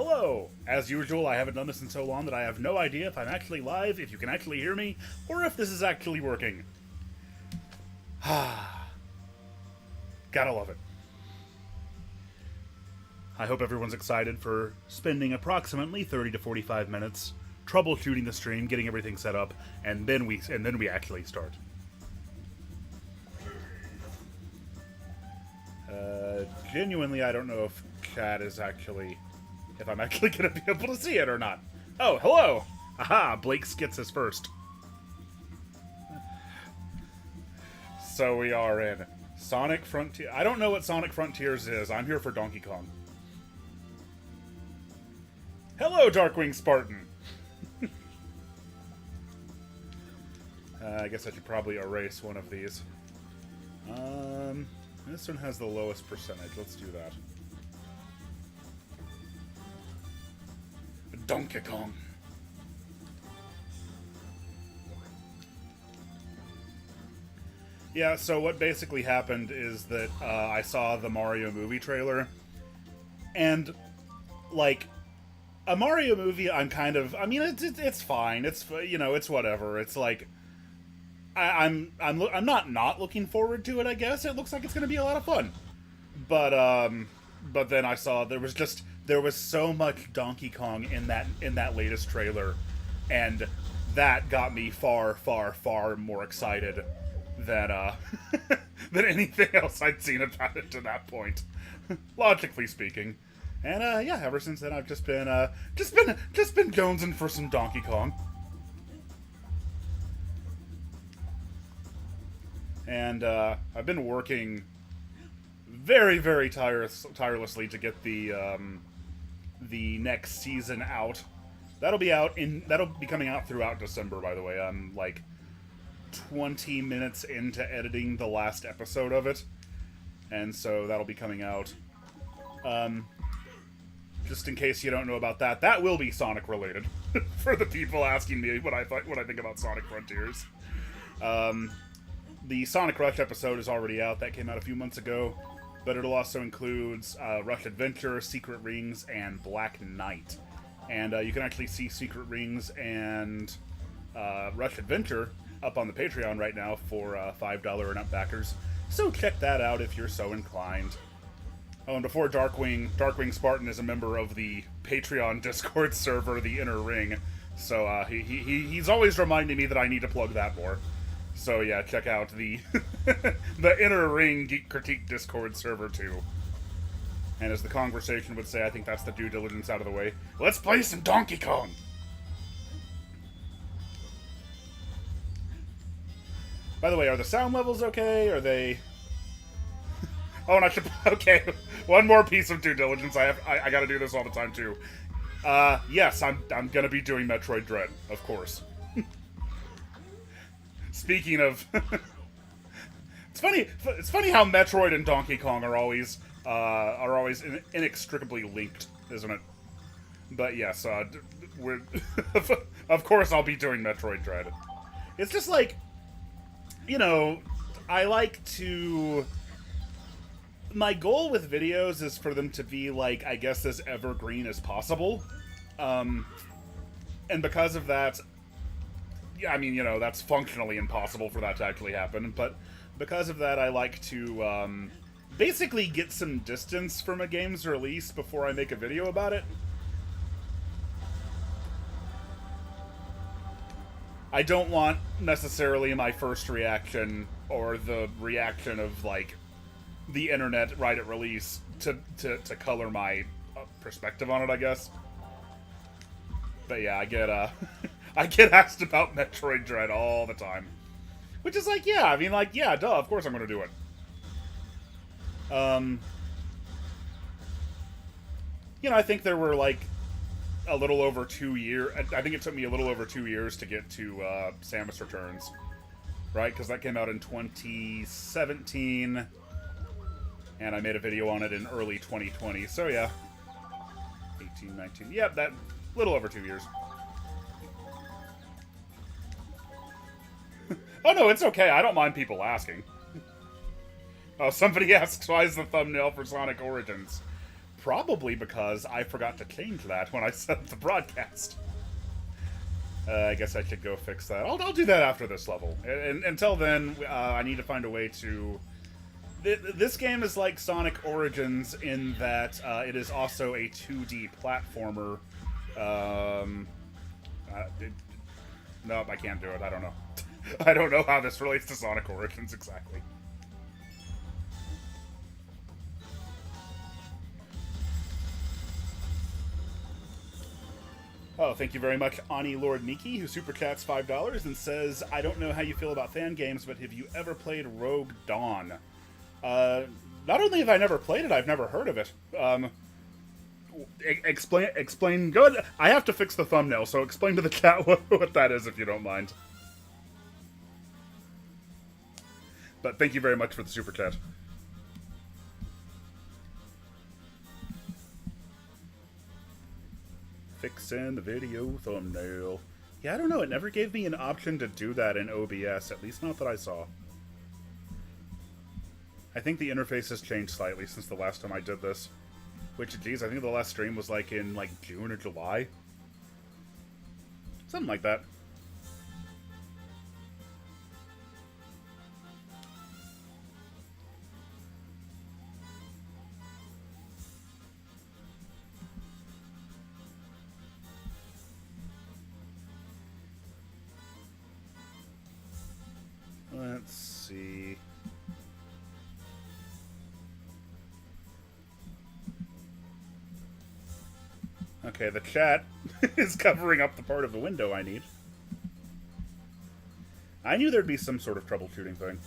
Hello! As usual, I haven't done this in so long that I have no idea if I'm actually live, if you can actually hear me, or if this is actually working. Gotta love it. I hope everyone's excited for spending approximately 30 to 45 minutes troubleshooting the stream, getting everything set up, and then we actually start. Genuinely, I don't know if if I'm actually gonna be able to see it or not. Oh, hello! Aha, Blake gets us first. So we are in Sonic Frontier. I don't know what Sonic Frontiers is. I'm here for Donkey Kong. Hello, Darkwing Spartan! I guess I should probably erase one of these. This one has the lowest percentage. Let's do that. Donkey Kong. Yeah, so what basically happened is that I saw the Mario movie trailer, and, like, a Mario movie, I mean, it's fine. It's, you know, it's whatever. It's like, I'm not looking forward to it, I guess. It looks like it's going to be a lot of fun. But then I saw there was so much Donkey Kong in that latest trailer, and that got me far, far, far more excited than than anything else I'd seen about it to that point, logically speaking. And yeah, ever since then I've just been jonesing for some Donkey Kong. And I've been working very, very tirelessly to get the next season out. That'll be coming out throughout December, by the way. I'm like 20 minutes into editing the last episode of it, and so that'll be coming out. Just in case you don't know about that, that will be Sonic related. For the people asking me what I think about Sonic Frontiers. The Sonic Rush episode is already out. That came out a few months ago. But it'll also include Rush Adventure, Secret Rings, and Black Knight. And you can actually see Secret Rings and Rush Adventure up on the Patreon right now for $5 and up backers. So check that out if you're so inclined. Oh, and before Darkwing Spartan is a member of the Patreon Discord server, the Inner Ring. So he's always reminding me that I need to plug that more. So yeah, check out the the Inner Ring Geek Critique Discord server too. And as the conversation would say, I think that's the due diligence out of the way. Let's play some Donkey Kong! By the way, are the sound levels okay? Are they... Oh, and I should... Okay, one more piece of due diligence. I gotta do this all the time too. Yes, I'm gonna be doing Metroid Dread, of course. Speaking of, it's funny how Metroid and Donkey Kong are always inextricably linked, isn't it? But yes, of course I'll be doing Metroid Dread. It's just like, you know, I like to. My goal with videos is for them to be like, I guess, as evergreen as possible, and because of that. I mean, you know, that's functionally impossible for that to actually happen, but because of that, I like to basically get some distance from a game's release before I make a video about it. I don't want necessarily my first reaction, or the reaction of, like, the internet right at release to color my perspective on it, I guess. But yeah, I get asked about Metroid Dread all the time. Which is like, yeah, I mean, like, yeah, duh, of course I'm gonna do it. You know, I think there were, like, a little over 2 years... I think it took me a little over 2 years to get to Samus Returns. Right? Because that came out in 2017. And I made a video on it in early 2020. So, yeah. 18, 19... Yeah, that... little over 2 years. Oh no, it's okay. I don't mind people asking. Oh, somebody asks, why is the thumbnail for Sonic Origins probably because I forgot to change that when I set up the broadcast. I guess I should go fix that. I'll do that after this level. And until then, I need to find a way to... This game is like Sonic Origins in that it is also a 2D platformer. Nope, I can't do it. I don't know. I don't know how this relates to Sonic Origins exactly. Oh, thank you very much, Ani Lord Nikki, who super chats $5 and says, I don't know how you feel about fan games, but have you ever played Rogue Dawn? Not only have I never played it, I've never heard of it. Explain, go ahead. I have to fix the thumbnail, so explain to the chat what that is, if you don't mind. But thank you very much for the super chat. Fixing the video thumbnail. Yeah, I don't know, it never gave me an option to do that in OBS, at least not that I saw. I think the interface has changed slightly since the last time I did this. Which, geez, I think the last stream was like in like June or July. Something like that. Let's see. Okay, the chat is covering up the part of the window I need. I knew there'd be some sort of troubleshooting thing.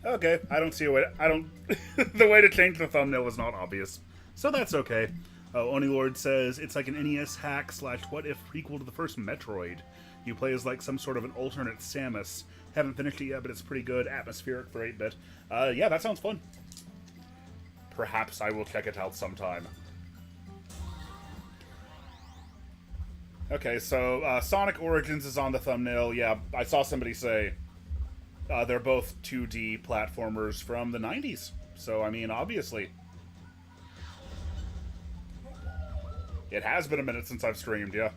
Okay, I don't see a way to, I don't... the way to change the thumbnail was not obvious. So that's okay. Oni Lord says, it's like an NES hack slash what-if prequel to the first Metroid. You play as like some sort of an alternate Samus. Haven't finished it yet, but it's pretty good. Atmospheric for 8-bit. Yeah, that sounds fun. Perhaps I will check it out sometime. Okay, so Sonic Origins is on the thumbnail. Yeah, I saw somebody say... they're both 2D platformers from the 90s. So, I mean, obviously. It has been a minute since I've streamed, yeah.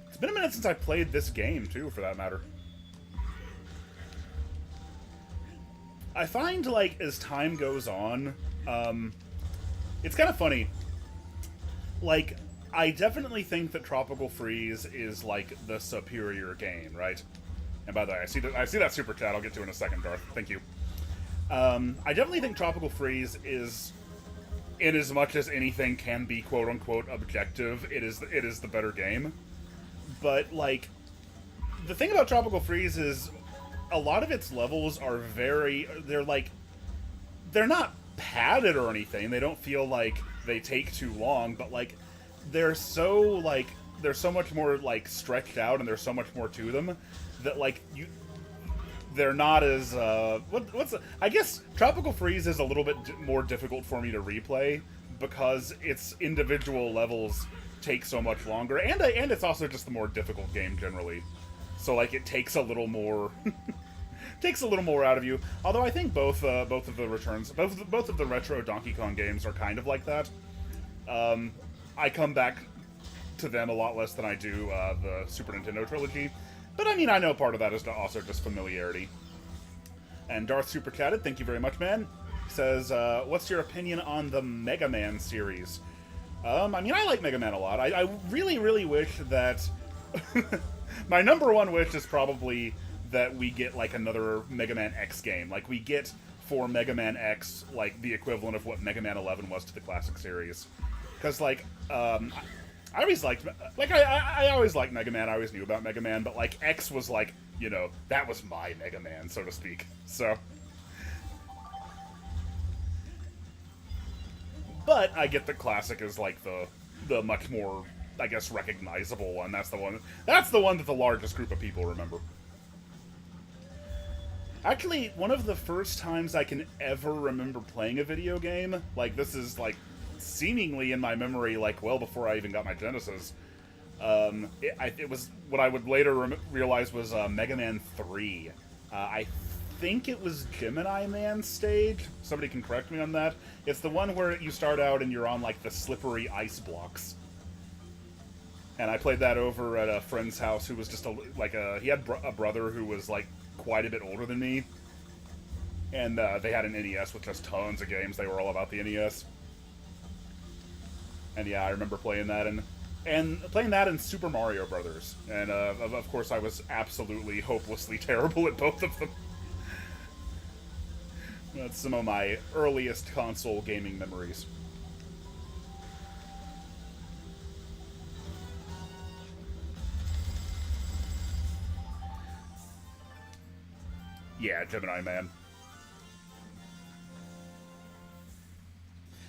It's been a minute since I played this game, too, for that matter. I find, like, as time goes on, it's kind of funny. Like... I definitely think that Tropical Freeze is, like, the superior game, right? And by the way, I see that super chat I'll get to in a second, Darth. Thank you. I definitely think Tropical Freeze is, in as much as anything can be quote-unquote objective, it is the better game. But, like, the thing about Tropical Freeze is a lot of its levels are they're not padded or anything. They don't feel like they take too long, but, like, they're so much more, like, stretched out, and there's so much more to them that, like, they're not as, I guess Tropical Freeze is a little bit more difficult for me to replay, because its individual levels take so much longer, and it's also just the more difficult game generally. So, like, it takes a little more, takes a little more out of you. Although I think both of the retro Donkey Kong games are kind of like that. I come back to them a lot less than I do the Super Nintendo trilogy. But I mean, I know part of that is also just familiarity. And Darth Super Chatted, thank you very much, man. Says, what's your opinion on the Mega Man series? I mean, I like Mega Man a lot. I really, really wish that... My number one wish is probably that we get, like, another Mega Man X game. Like, we get for Mega Man X, like, the equivalent of what Mega Man 11 was to the classic series. Because, like, I always liked, like, I always liked Mega Man, I always knew about Mega Man, but, like, X was, like, you know, that was my Mega Man, so to speak. So... But I get that classic is, like, the much more, I guess, recognizable one. That's the one that the largest group of people remember. Actually, one of the first times I can ever remember playing a video game, like, this is, like, seemingly in my memory, like, well before I even got my Genesis, it was what I would later realize was Mega Man 3. I think it was Gemini Man stage. Somebody can correct me on that. It's the one where you start out and you're on, like, the slippery ice blocks. And I played that over at a friend's house who was just he had a brother who was, like, quite a bit older than me. And they had an NES with just tons of games. They were all about the NES. And yeah, I remember playing that and playing that in Super Mario Brothers. And of course I was absolutely hopelessly terrible at both of them. That's some of my earliest console gaming memories. Yeah, Gemini Man.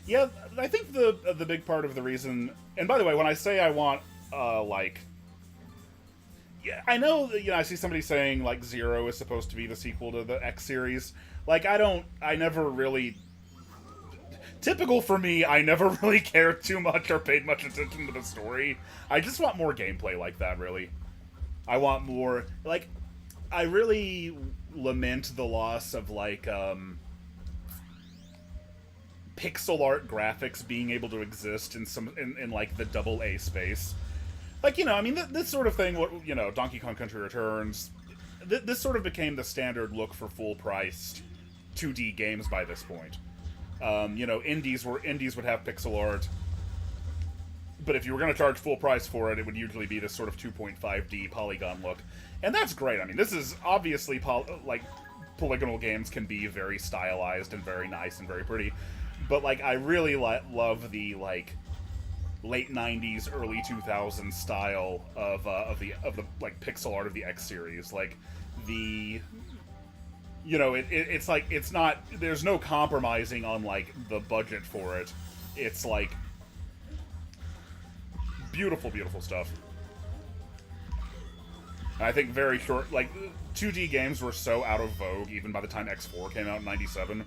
Yeah, I think the big part of the reason... And by the way, when I say I want, like... Yeah, I know that, you know, I see somebody saying, like, Zero is supposed to be the sequel to the X series. Like, I never really... Typical for me, I never really cared too much or paid much attention to the story. I just want more gameplay like that, really. I want more... Like, I really lament the loss of, like, pixel art graphics being able to exist in like, the AA space. Like, you know, I mean, this sort of thing, you know, Donkey Kong Country Returns, this sort of became the standard look for full-priced 2D games by this point. You know, indies would have pixel art, but if you were going to charge full price for it, it would usually be this sort of 2.5D polygon look. And that's great. I mean, this is obviously, like, polygonal games can be very stylized and very nice and very pretty. But, like, I really love the, like, late 90s, early 2000s style of the like, pixel art of the X series. Like, the... You know, it's like, it's not... There's no compromising on, like, the budget for it. It's, like... Beautiful, beautiful stuff. I think very short... Like, 2D games were so out of vogue, even by the time X4 came out in 97.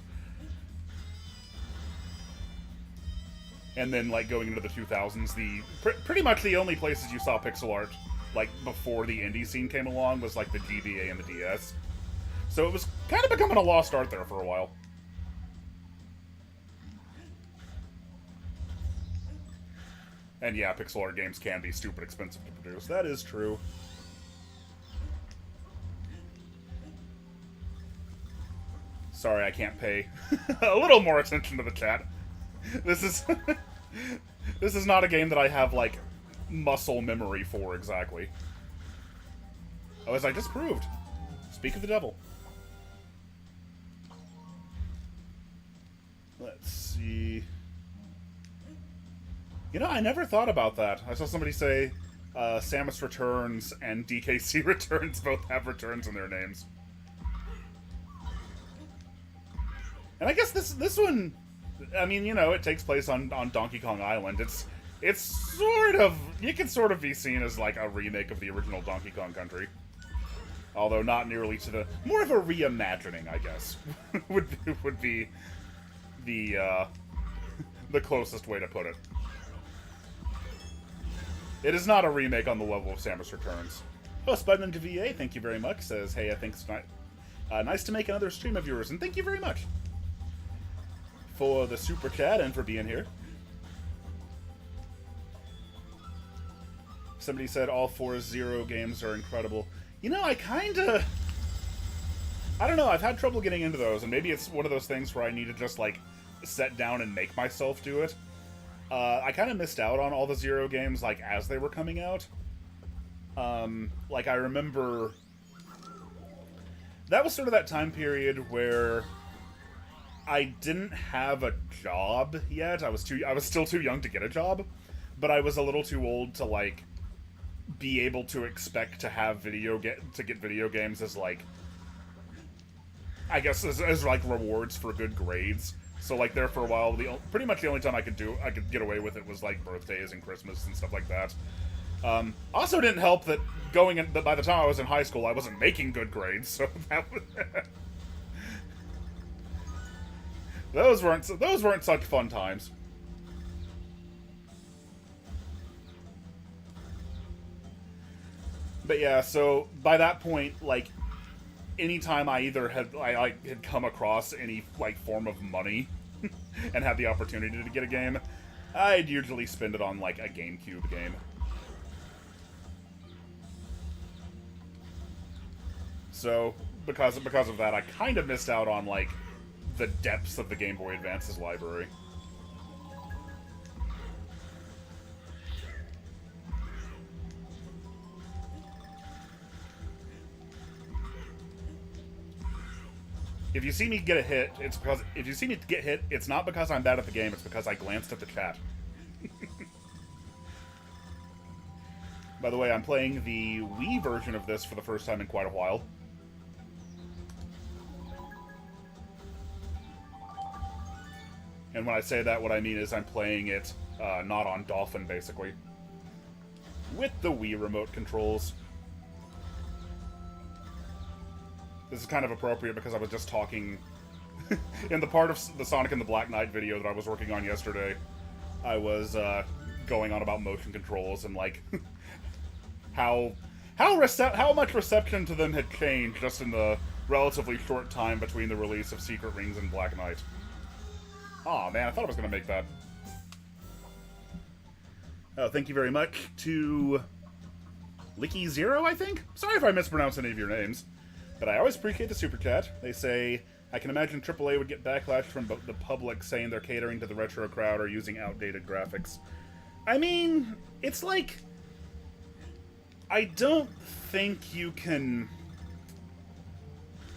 And then, like, going into the 2000s, pretty much the only places you saw pixel art, like, before the indie scene came along was, like, the GBA and the DS. So it was kind of becoming a lost art there for a while. And yeah, pixel art games can be stupid expensive to produce. That is true. Sorry, I can't pay a little more attention to the chat. This is... This is not a game that I have, like, muscle memory for, exactly. Oh, as I just proved. Speak of the devil. Let's see... You know, I never thought about that. I saw somebody say Samus Returns and DKC Returns both have returns in their names. And I guess this one... I mean, you know, it takes place on Donkey Kong Island. It's sort of... You can sort of be seen as, like, a remake of the original Donkey Kong Country. Although not nearly to the... More of a reimagining, I guess, would be the closest way to put it. It is not a remake on the level of Samus Returns. Oh, Spud into VA, thank you very much. Says, hey, I think it's nice to make another stream of yours, and thank you very much for the super chat and for being here. Somebody said all 4 Zero games are incredible. You know, I don't know, I've had trouble getting into those, and maybe it's one of those things where I need to just, like, sit down and make myself do it. I kind of missed out on all the Zero games, like, as they were coming out. Like, I remember... That was sort of that time period where I didn't have a job yet. I was still too young to get a job, but I was a little too old to like be able to expect to have to get video games as like, I guess as like rewards for good grades. So like there for a while, pretty much the only time I could get away with it was like birthdays and Christmas and stuff like that. Also didn't help that by the time I was in high school, I wasn't making good grades, so that was those weren't such fun times. But yeah, so by that point, like, anytime I had come across any like form of money and had the opportunity to get a game, I'd usually spend it on like a GameCube game. So because of that, I kind of missed out on like the depths of the Game Boy Advance's library. If you see me get a hit, it's not because I'm bad at the game, it's because I glanced at the chat. By the way, I'm playing the Wii version of this for the first time in quite a while. And when I say that, what I mean is I'm playing it not on Dolphin, basically. With the Wii remote controls. This is kind of appropriate because I was just talking in the part of the Sonic and the Black Knight video that I was working on yesterday. I was going on about motion controls and like how much reception to them had changed just in the relatively short time between the release of Secret Rings and Black Knight. Aw, man, I thought I was gonna make that. Oh, thank you very much to Licky Zero, I think? Sorry if I mispronounce any of your names. But I always appreciate the super chat. They say, I can imagine AAA would get backlash from the public saying they're catering to the retro crowd or using outdated graphics. I mean, it's like, I don't think you can...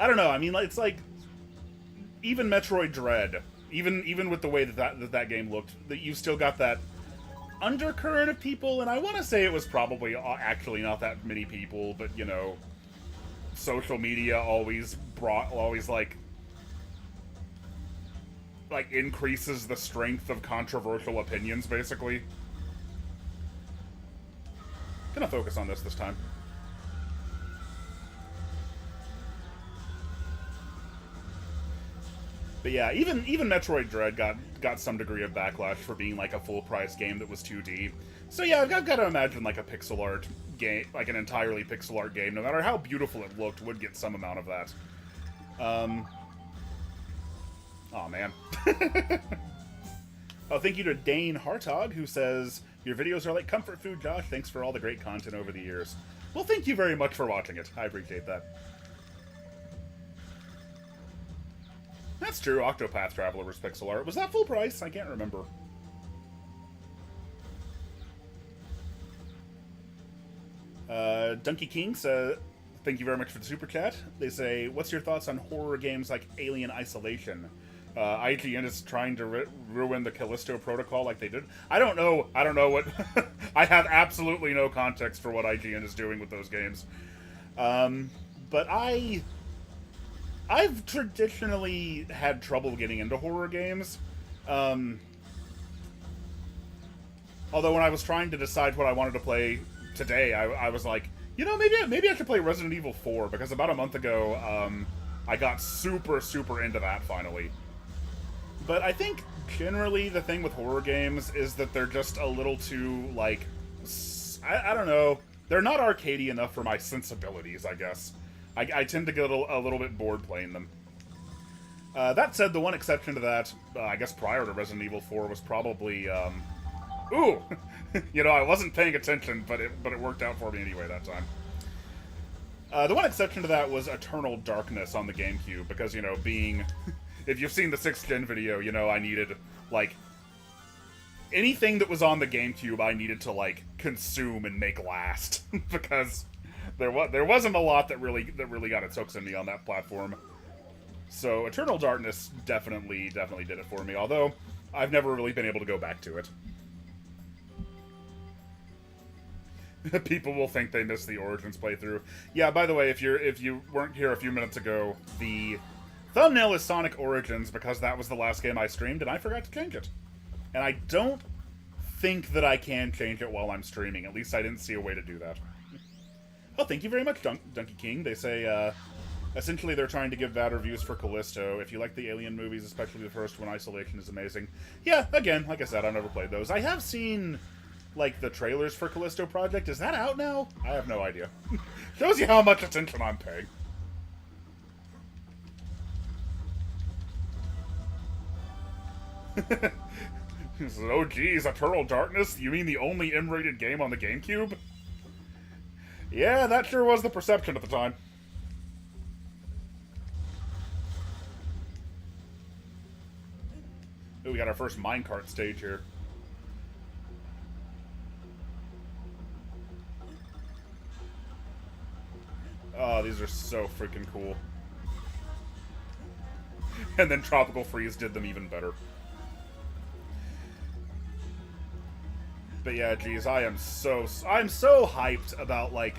I don't know, I mean, it's like, even Metroid Dread, even with the way that game looked, that you still got that undercurrent of people, and I want to say it was probably actually not that many people, but, you know... social media always like increases the strength of controversial opinions, basically. Gonna focus on this time. But yeah, even Metroid Dread got some degree of backlash for being like a full price game that was 2D. So yeah, I've got to imagine like a pixel art game, like an entirely pixel art game, no matter how beautiful it looked, would get some amount of that. Oh man. Oh, thank you to Dane Hartog, who says, your videos are like comfort food, Josh. Thanks for all the great content over the years. Well, thank you very much for watching it. I appreciate that. That's true, Octopath Traveler was pixel art. Was that full price? I can't remember. Donkey King says, thank you very much for the super chat. They say, what's your thoughts on horror games like Alien Isolation? IGN is trying to ruin the Callisto Protocol like they did. I don't know what... I have absolutely no context for what IGN is doing with those games. But I've traditionally had trouble getting into horror games. Although when I was trying to decide what I wanted to play today, I was like, you know, maybe I should play Resident Evil 4, because about a month ago, I got super into that finally. But I think generally the thing with horror games is that they're just a little too, like, I don't know, they're not arcadey enough for my sensibilities, I guess. I tend to get a little bit bored playing them. That said, the one exception to that, I guess prior to Resident Evil 4, was probably, ooh! You know, I wasn't paying attention, but it worked out for me anyway that time. The one exception to that was Eternal Darkness on the GameCube, because, you know, being... if you've seen the 6th Gen video, you know I needed, like... anything that was on the GameCube, I needed to, like, consume and make last. Because there wasn't a lot that really got its hooks in me on that platform. So Eternal Darkness definitely did it for me, although I've never really been able to go back to it. People will think they missed the Origins playthrough. Yeah, by the way, if you weren't here a few minutes ago, the thumbnail is Sonic Origins because that was the last game I streamed and I forgot to change it. And I don't think that I can change it while I'm streaming. At least I didn't see a way to do that. Oh, thank you very much, Donkey King. They say, essentially they're trying to give bad reviews for Callisto. If you like the Alien movies, especially the first one, Isolation is amazing. Yeah, again, like I said, I've never played those. I have seen, like, the trailers for Callisto Project. Is that out now? I have no idea. Shows you how much attention I'm paying. Oh geez, Eternal Darkness? You mean the only M-rated game on the GameCube? Yeah, that sure was the perception at the time. Ooh, we got our first minecart stage here. Oh, these are so freaking cool. And then Tropical Freeze did them even better. But yeah, geez, I'm so hyped about, like,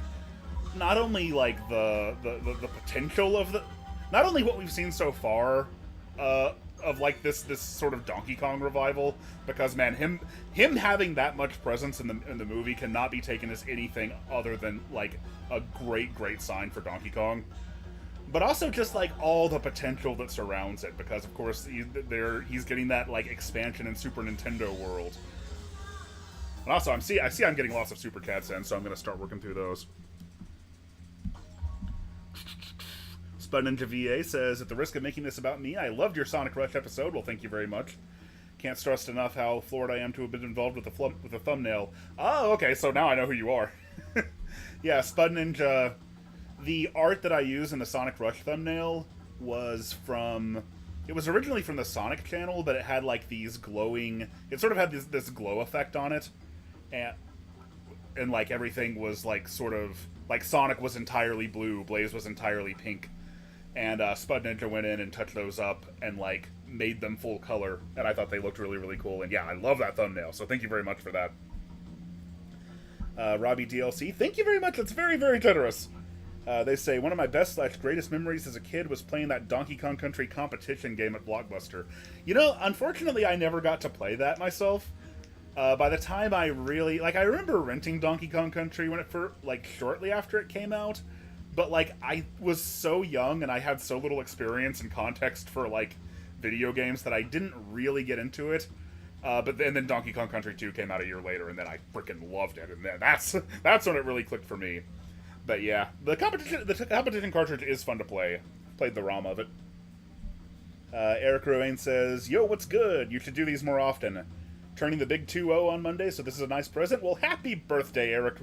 not only, like, the potential of the... Not only what we've seen so far, of, like, this sort of Donkey Kong revival, because, man, him having that much presence in the movie cannot be taken as anything other than, like, a great sign for Donkey Kong. But also just, like, all the potential that surrounds it, because, of course, he's getting that, like, expansion in Super Nintendo World. And also, I see I'm getting lots of Super Chats in, so I'm going to start working through those. Spud Ninja VA says, at the risk of making this about me, I loved your Sonic Rush episode. Well, thank you very much. Can't stress enough how floored I am to have been involved with the thumbnail. Oh, okay, so now I know who you are. Yeah, Spud Ninja, the art that I use in the Sonic Rush thumbnail was from... It was originally from the Sonic channel, but it had, like, these glowing... It sort of had this glow effect on it. And like, everything was, like, sort of... Like, Sonic was entirely blue, Blaze was entirely pink. And Spud Ninja went in and touched those up and, like, made them full color. And I thought they looked really cool. And yeah, I love that thumbnail, so thank you very much for that. Robbie DLC, thank you very much, that's very generous. They say, one of my best/greatest memories as a kid was playing that Donkey Kong Country competition game at Blockbuster. You know, unfortunately, I never got to play that myself. By the time I really... Like, I remember renting Donkey Kong Country when it first... Like, shortly after it came out. But, like, I was so young and I had so little experience and context for, like, video games that I didn't really get into it. But then Donkey Kong Country 2 came out a year later, and then I freaking loved it. And then that's when it really clicked for me. But yeah, the competition cartridge is fun to play. Played the ROM of it. Eric Ruane says, yo, what's good? You should do these more often. Turning the big 2-0 on Monday, so this is a nice present. Well, happy birthday, Eric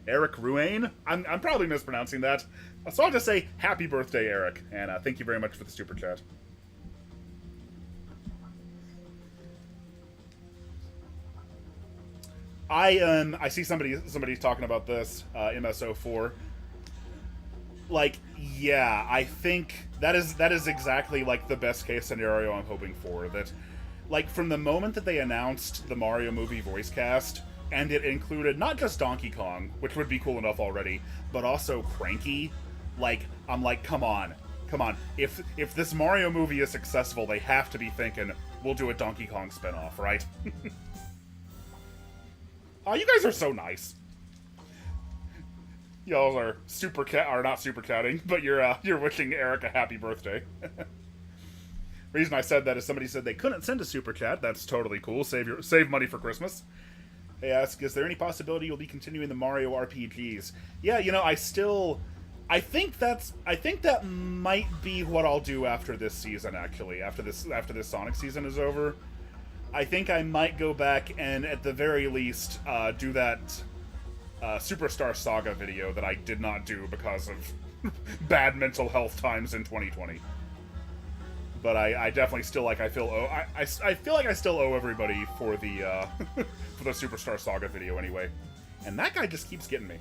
Ruane. I'm probably mispronouncing that. So I'll just say happy birthday, Eric. And thank you very much for the super chat. I see somebody's talking about this, MSO4. Like, yeah, I think that is exactly, like, the best case scenario I'm hoping for. That, like, from the moment that they announced the Mario movie voice cast, and it included not just Donkey Kong, which would be cool enough already, but also Cranky, like, I'm like, come on. If this Mario movie is successful, they have to be thinking, we'll do a Donkey Kong spinoff, right? Oh, you guys are so nice. Y'all are not super chatting, but you're wishing Eric a happy birthday. Reason I said that is somebody said they couldn't send a super chat. That's totally cool. Save money for Christmas. They ask, is there any possibility you'll be continuing the Mario RPGs? Yeah, you know, I think that might be what I'll do after this season. Actually, after this Sonic season is over. I think I might go back and, at the very least, do that Superstar Saga video that I did not do because of bad mental health times in 2020. But I definitely still I feel like I still owe everybody for the for the Superstar Saga video anyway. And that guy just keeps getting me.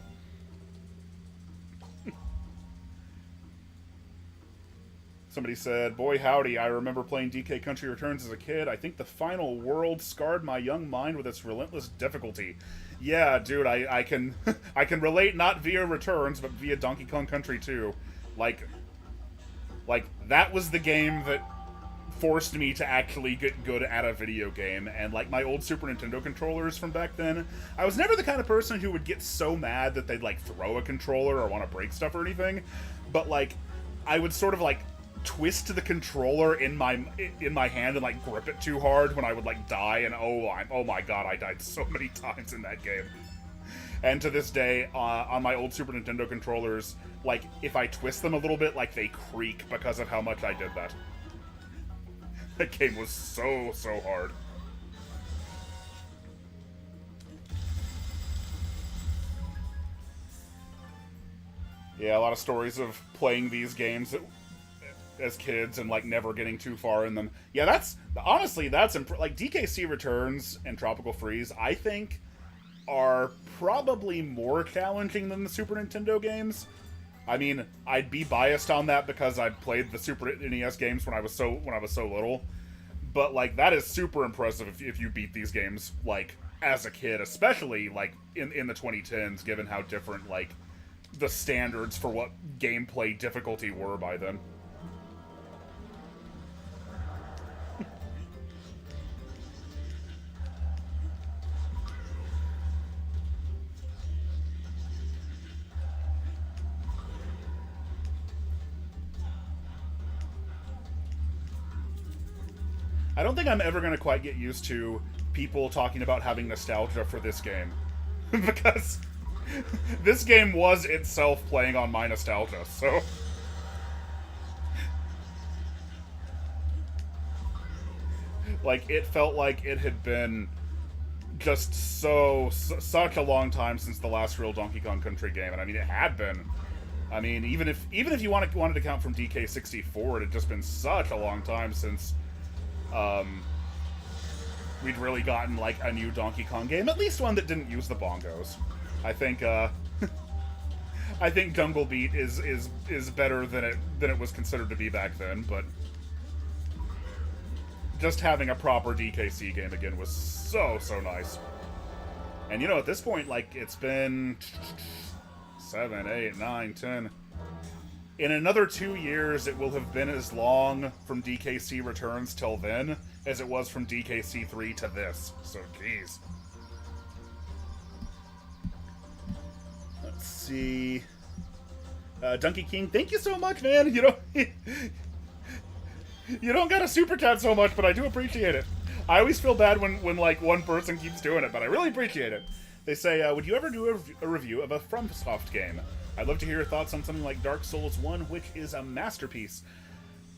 Somebody said, boy howdy, I remember playing DK Country Returns as a kid. I think the final world scarred my young mind with its relentless difficulty. Yeah, dude, I can I can relate, not via Returns, but via Donkey Kong Country 2. Like, that was the game that forced me to actually get good at a video game. And like my old Super Nintendo controllers from back then, I was never the kind of person who would get so mad that they'd like throw a controller or want to break stuff or anything, but like I would sort of like twist the controller in my hand and like grip it too hard when I would like die, and oh my god, I died so many times in that game. And to this day, on my old Super Nintendo controllers, like if I twist them a little bit, like they creak because of how much I did that. That game was so hard. Yeah, a lot of stories of playing these games as kids and like never getting too far in them. Yeah, that's honestly like DKC Returns and Tropical Freeze, I think, are probably more challenging than the Super Nintendo games. I mean, I'd be biased on that because I played the Super NES games when I was so little, but like that is super impressive if you beat these games like as a kid, especially like in the 2010s, given how different like the standards for what gameplay difficulty were by then. I don't think I'm ever going to quite get used to people talking about having nostalgia for this game. Because this game was itself playing on my nostalgia, so... Like, it felt like it had been just such a long time since the last real Donkey Kong Country game, and I mean, it had been. I mean, even if you wanted to count from DK64, it had just been such a long time since... we'd really gotten like a new Donkey Kong game, at least one that didn't use the bongos. I think I think Jungle Beat is better than it was considered to be back then, but just having a proper DKC game again was so nice. And you know, at this point, like, it's been 7, 8, 9, 10. In another 2 years, it will have been as long from DKC Returns till then as it was from DKC 3 to this. So, geez. Let's see. Donkey King, thank you so much, man. You know, you don't gotta super chat so much, but I do appreciate it. I always feel bad when like one person keeps doing it, but I really appreciate it. They say, would you ever do a review of a FromSoft game? I'd love to hear your thoughts on something like Dark Souls 1, which is a masterpiece.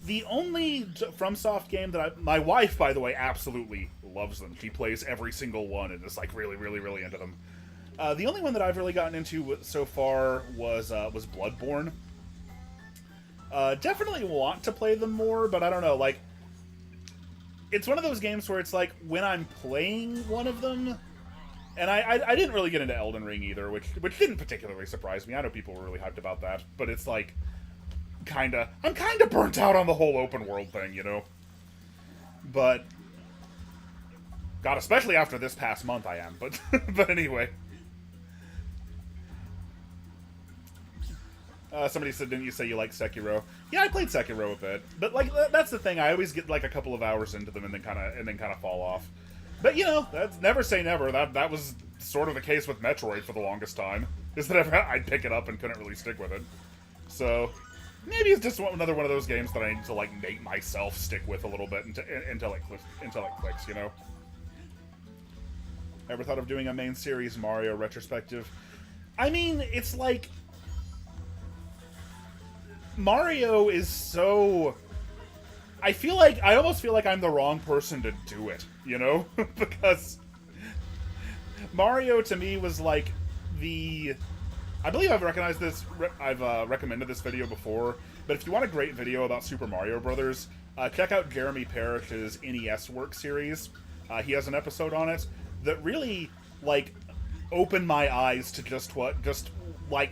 The only FromSoft game that my wife, by the way, absolutely loves them. She plays every single one and is like really into them. The only one that I've really gotten into so far was Bloodborne. Definitely want to play them more, but I don't know, like, it's one of those games where it's like, when I'm playing one of them, and I didn't really get into Elden Ring either, which didn't particularly surprise me. I know people were really hyped about that, but it's like, I'm kinda burnt out on the whole open world thing, you know? But, God, especially after this past month I am, but anyway. Somebody said, didn't you say you like Sekiro? Yeah, I played Sekiro a bit, but like that's the thing. I always get like a couple of hours into them and then kind of fall off. But you know, that's never say never. That was sort of the case with Metroid for the longest time. Is that I'd pick it up and couldn't really stick with it. So maybe it's just another one of those games that I need to like make myself stick with a little bit until it clicks. You know. Ever thought of doing a main series Mario retrospective? I mean, it's like, Mario is so... I almost feel like I'm the wrong person to do it, you know? Because Mario, to me, was like I believe I've recognized this, I've recommended this video before, but if you want a great video about Super Mario Brothers, check out Jeremy Parish's NES Work series. He has an episode on it that really, like, opened my eyes to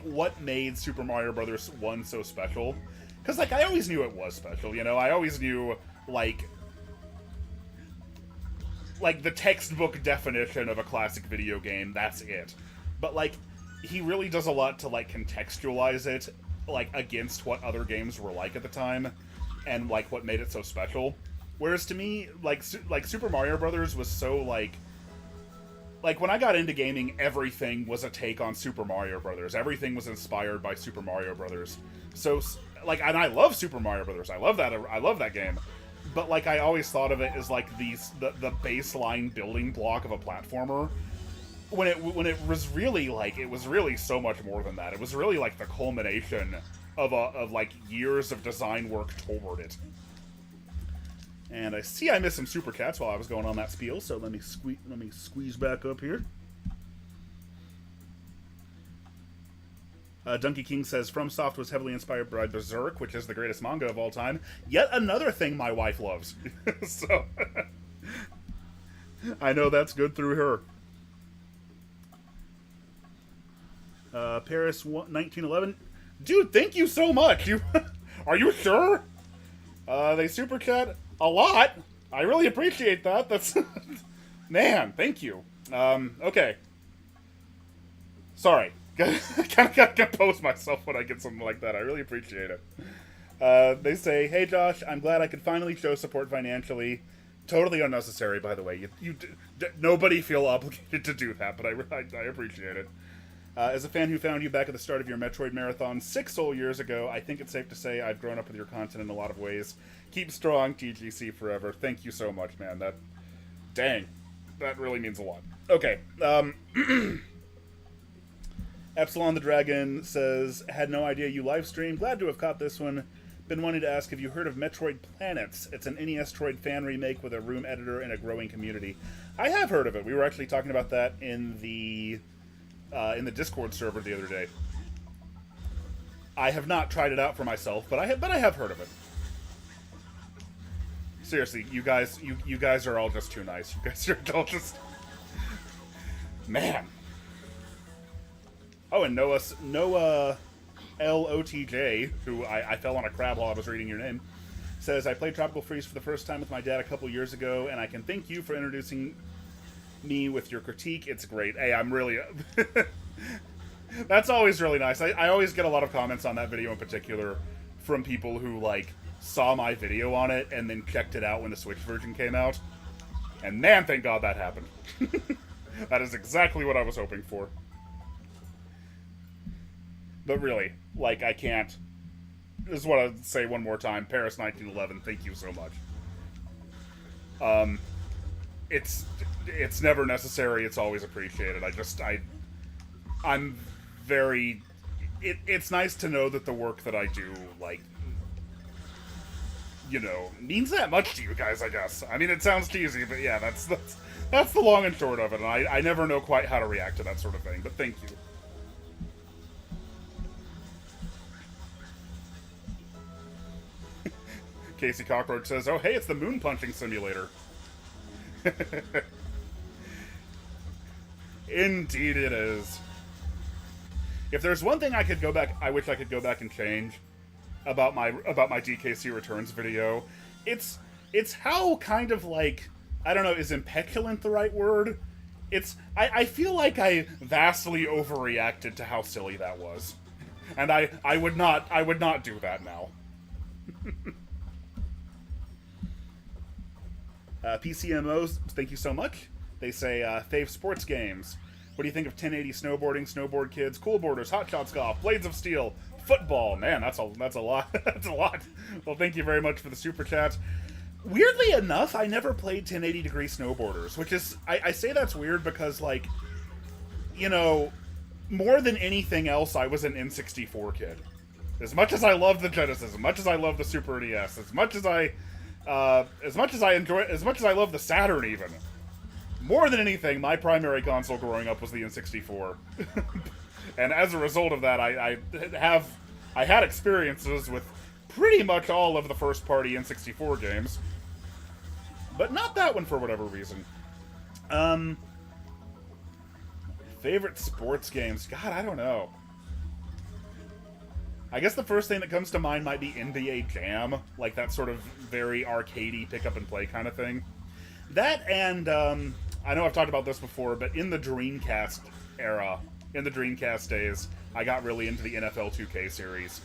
what made Super Mario Brothers 1 so special. Because, like, I always knew it was special, you know? I always knew, like, the textbook definition of a classic video game, that's it. But, like, he really does a lot to, like, contextualize it, like, against what other games were like at the time, and, like, what made it so special. Whereas to me, like Super Mario Brothers was so, like, when I got into gaming, everything was a take on Super Mario Brothers. Everything was inspired by Super Mario Brothers. So, like, and I love Super Mario Brothers. I love that game. But, like, I always thought of it as, like, the baseline building block of a platformer. When it was really, like, it was really so much more than that. It was really, like, the culmination of like, years of design work toward it. And I see I missed some super chats while I was going on that spiel, so let me squeeze back up here. Donkey King says, FromSoft was heavily inspired by Berserk, which is the greatest manga of all time. Yet another thing my wife loves. So, I know that's good through her. Paris 1911. Dude, thank you so much. Are you sure? They super chat a lot. I really appreciate that. That's man, thank you. Okay. Sorry. Kind of got to compose myself when I get something like that. I really appreciate it. They say, "Hey Josh, I'm glad I could finally show support financially." Totally unnecessary, by the way. Nobody feel obligated to do that, but I appreciate it. As a fan who found you back at the start of your Metroid marathon 6 whole years ago, I think it's safe to say I've grown up with your content in a lot of ways. Keep strong, TGC forever. Thank you so much, man. Dang. That really means a lot. Okay. Epsilon the Dragon says, had no idea you live stream. Glad to have caught this one. Been wanting to ask, have you heard of Metroid Planets? It's an NES-Troid fan remake with a room editor and a growing community. I have heard of it. We were actually talking about that in the Discord server the other day. I have not tried it out for myself, but I have heard of it. Seriously, you guys are all just too nice. You guys are all just... Man. Oh, and Noah LOTJ, who I fell on a crab while I was reading your name, says, I played Tropical Freeze for the first time with my dad a couple years ago, and I can thank you for introducing me with your critique. It's great. Hey, I'm really... That's always really nice. I always get a lot of comments on that video in particular from people who, like, saw my video on it and then checked it out when the Switch version came out. And man, thank God that happened. That is exactly what I was hoping for. But really, like, I can't... This is what I'd say one more time. Paris 1911, thank you so much. It's never necessary, it's always appreciated. I'm very... It's nice to know that the work that I do, like, you know, means that much to you guys, I guess. I mean, it sounds cheesy, but yeah, that's the long and short of it, and I never know quite how to react to that sort of thing, but thank you. Casey Cockroach says, oh, hey, it's the moon punching simulator. Indeed it is. If there's one thing I wish I could go back and change about my DKC Returns video, it's how kind of, like, I don't know, is impetulant the right word? I feel like I vastly overreacted to how silly that was. And I would not do that now. PCMOs, thank you so much. They say, fave sports games. What do you think of 1080 snowboarding, snowboard kids, cool boarders, hot shots golf, blades of steel, football? Man, that's a lot. That's a lot. Well, thank you very much for the super chat. Weirdly enough, I never played 1080 degree snowboarders, which is, I say that's weird because, like, you know, more than anything else, I was an N64 kid. As much as I love the Genesis, as much as I love the Super NES, as much as I love the Saturn even, more than anything, my primary console growing up was the N64. And as a result of that, I had experiences with pretty much all of the first-party N64 games, but not that one for whatever reason. Favorite sports games? God, I don't know. I guess the first thing that comes to mind might be NBA Jam, like that sort of very arcadey pick-up-and-play kind of thing. That and, I know I've talked about this before, but in the Dreamcast era, in the Dreamcast days, I got really into the NFL 2K series.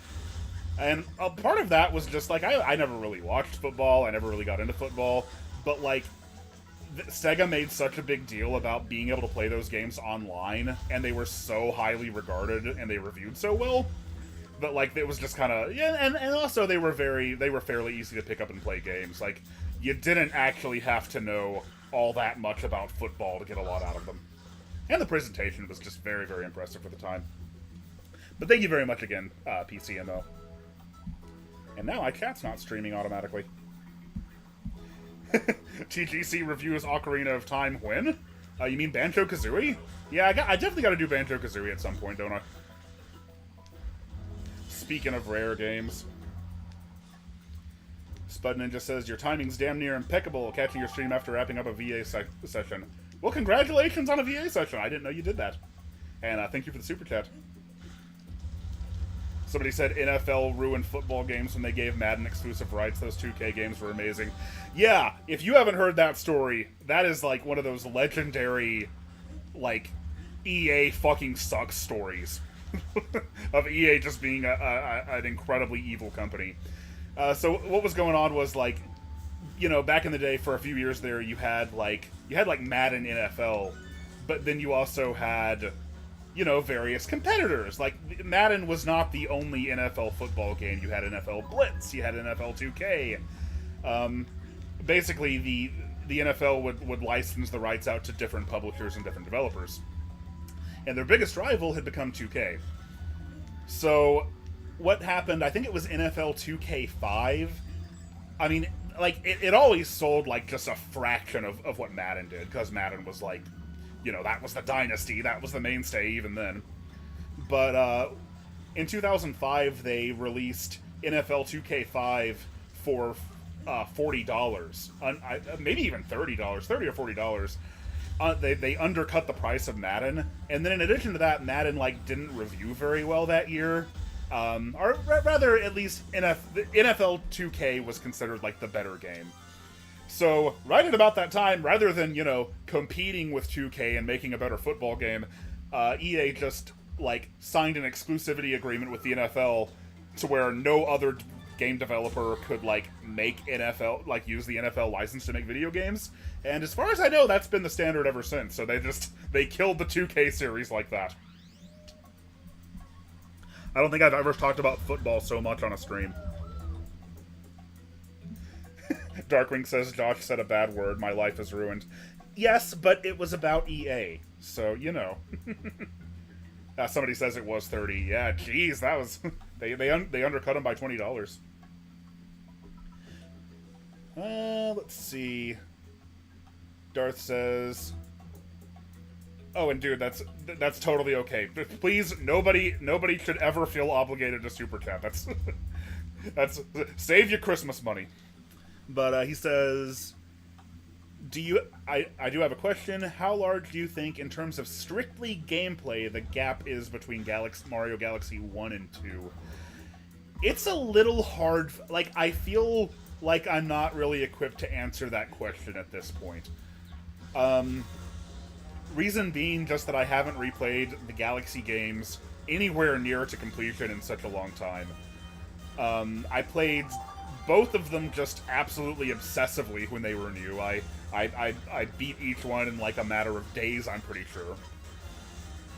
And a part of that was just, like, I never really watched football, I never really got into football, but, like, Sega made such a big deal about being able to play those games online, and they were so highly regarded, and they reviewed so well, that, like, it was just kind of... Yeah, and also they were fairly easy to pick up and play games. Like, you didn't actually have to know all that much about football to get a lot out of them. And the presentation was just very, very impressive for the time. But thank you very much again, PCMO. And now my chat's not streaming automatically. TGC reviews Ocarina of Time when? You mean Banjo-Kazooie? Yeah, I definitely gotta do Banjo-Kazooie at some point, don't I? Speaking of rare games. Spud Ninja says, your timing's damn near impeccable, catching your stream after wrapping up a VA session. Well, congratulations on a VA session. I didn't know you did that. And thank you for the super chat. Somebody said NFL ruined football games when they gave Madden exclusive rights. Those 2K games were amazing. Yeah, if you haven't heard that story, that is like one of those legendary, like, EA fucking sucks stories. Of EA just being an incredibly evil company. So what was going on was, like, you know, back in the day, for a few years there, you had Madden NFL, but then you also had, you know, various competitors. Like, Madden was not the only NFL football game. You had NFL Blitz, you had NFL 2K. Basically, the NFL would license the rights out to different publishers and different developers. And their biggest rival had become 2K. So, what happened, I think it was NFL 2K5. I mean, like, it always sold, like, just a fraction of what Madden did, because Madden was, like, you know, that was the dynasty, that was the mainstay even then. But, in 2005, they released NFL 2K5 for $40. Maybe even $30, $30 or $40. They undercut the price of Madden, and then in addition to that, Madden, like, didn't review very well that year. Or rather, at least NFL 2K was considered, like, the better game. So, right at about that time, rather than, you know, competing with 2K and making a better football game, EA just, like, signed an exclusivity agreement with the NFL to where no other game developer could, like, make NFL, like, use the NFL license to make video games. And as far as I know, that's been the standard ever since. So they killed the 2K series like that. I don't think I've ever talked about football so much on a stream. Darkwing says, Josh said a bad word, my life is ruined. Yes, but it was about EA, so, you know. Somebody says it was 30. Yeah, geez, that was... they undercut him by $20. Let's see. Darth says... Oh, and dude, that's totally okay. Please, nobody should ever feel obligated to super chat. That's save your Christmas money. But he says, I do have a question. How large do you think, in terms of strictly gameplay, the gap is between Mario Galaxy 1 and 2? It's a little hard. Like, I feel like I'm not really equipped to answer that question at this point. Reason being just that I haven't replayed the Galaxy games anywhere near to completion in such a long time. I played both of them just absolutely obsessively when they were new. I beat each one in, like, a matter of days, I'm pretty sure.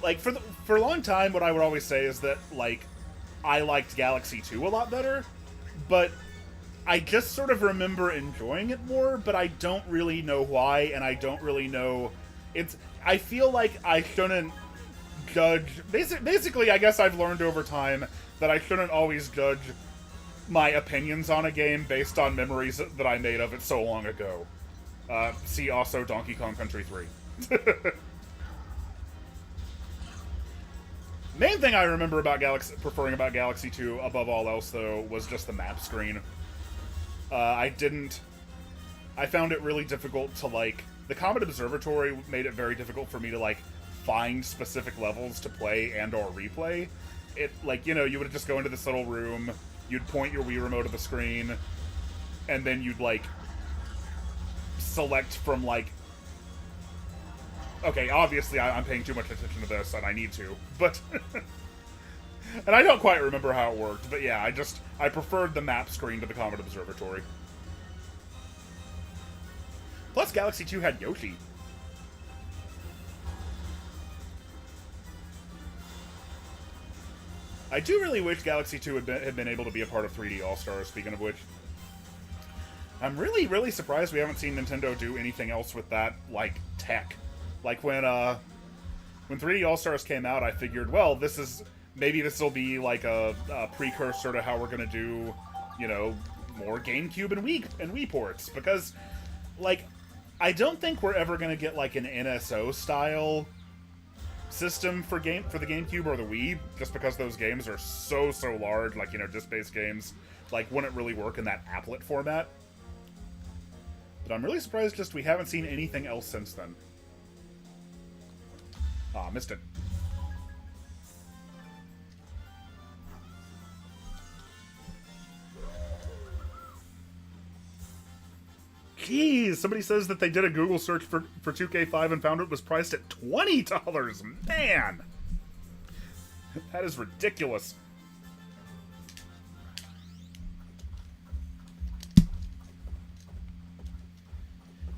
Like, for a long time, what I would always say is that, like, I liked Galaxy 2 a lot better, but I just sort of remember enjoying it more, but I don't really know why, and I don't really know... I feel like I shouldn't judge... Basically, I guess I've learned over time that I shouldn't always judge my opinions on a game based on memories that I made of it so long ago. See also Donkey Kong Country 3. Main thing I remember about preferring about Galaxy 2 above all else, though, was just the map screen. I found it really difficult to, like... The Comet Observatory made it very difficult for me to, like, find specific levels to play and or replay. it, like, you know, you would just go into this little room, you'd point your Wii remote at the screen, and then you'd, like, select from, like... Okay, obviously I'm paying too much attention to this, and I need to, but... And I don't quite remember how it worked, but yeah, I preferred the map screen to the Comet Observatory. Plus, Galaxy 2 had Yoshi. I do really wish Galaxy 2 had been able to be a part of 3D All-Stars, speaking of which. I'm really, really surprised we haven't seen Nintendo do anything else with that, like, tech. Like, when 3D All-Stars came out, I figured, well, maybe this will be, like, a precursor to how we're gonna do, you know, more GameCube and Wii ports. Because, like, I don't think we're ever gonna get, like, an NSO-style system for the GameCube or the Wii, just because those games are so large, like, you know, disc-based games, like, wouldn't really work in that applet format. But I'm really surprised just we haven't seen anything else since then. Ah, missed it. Jeez, somebody says that they did a Google search for 2K5 and found it was priced at $20. Man! That is ridiculous.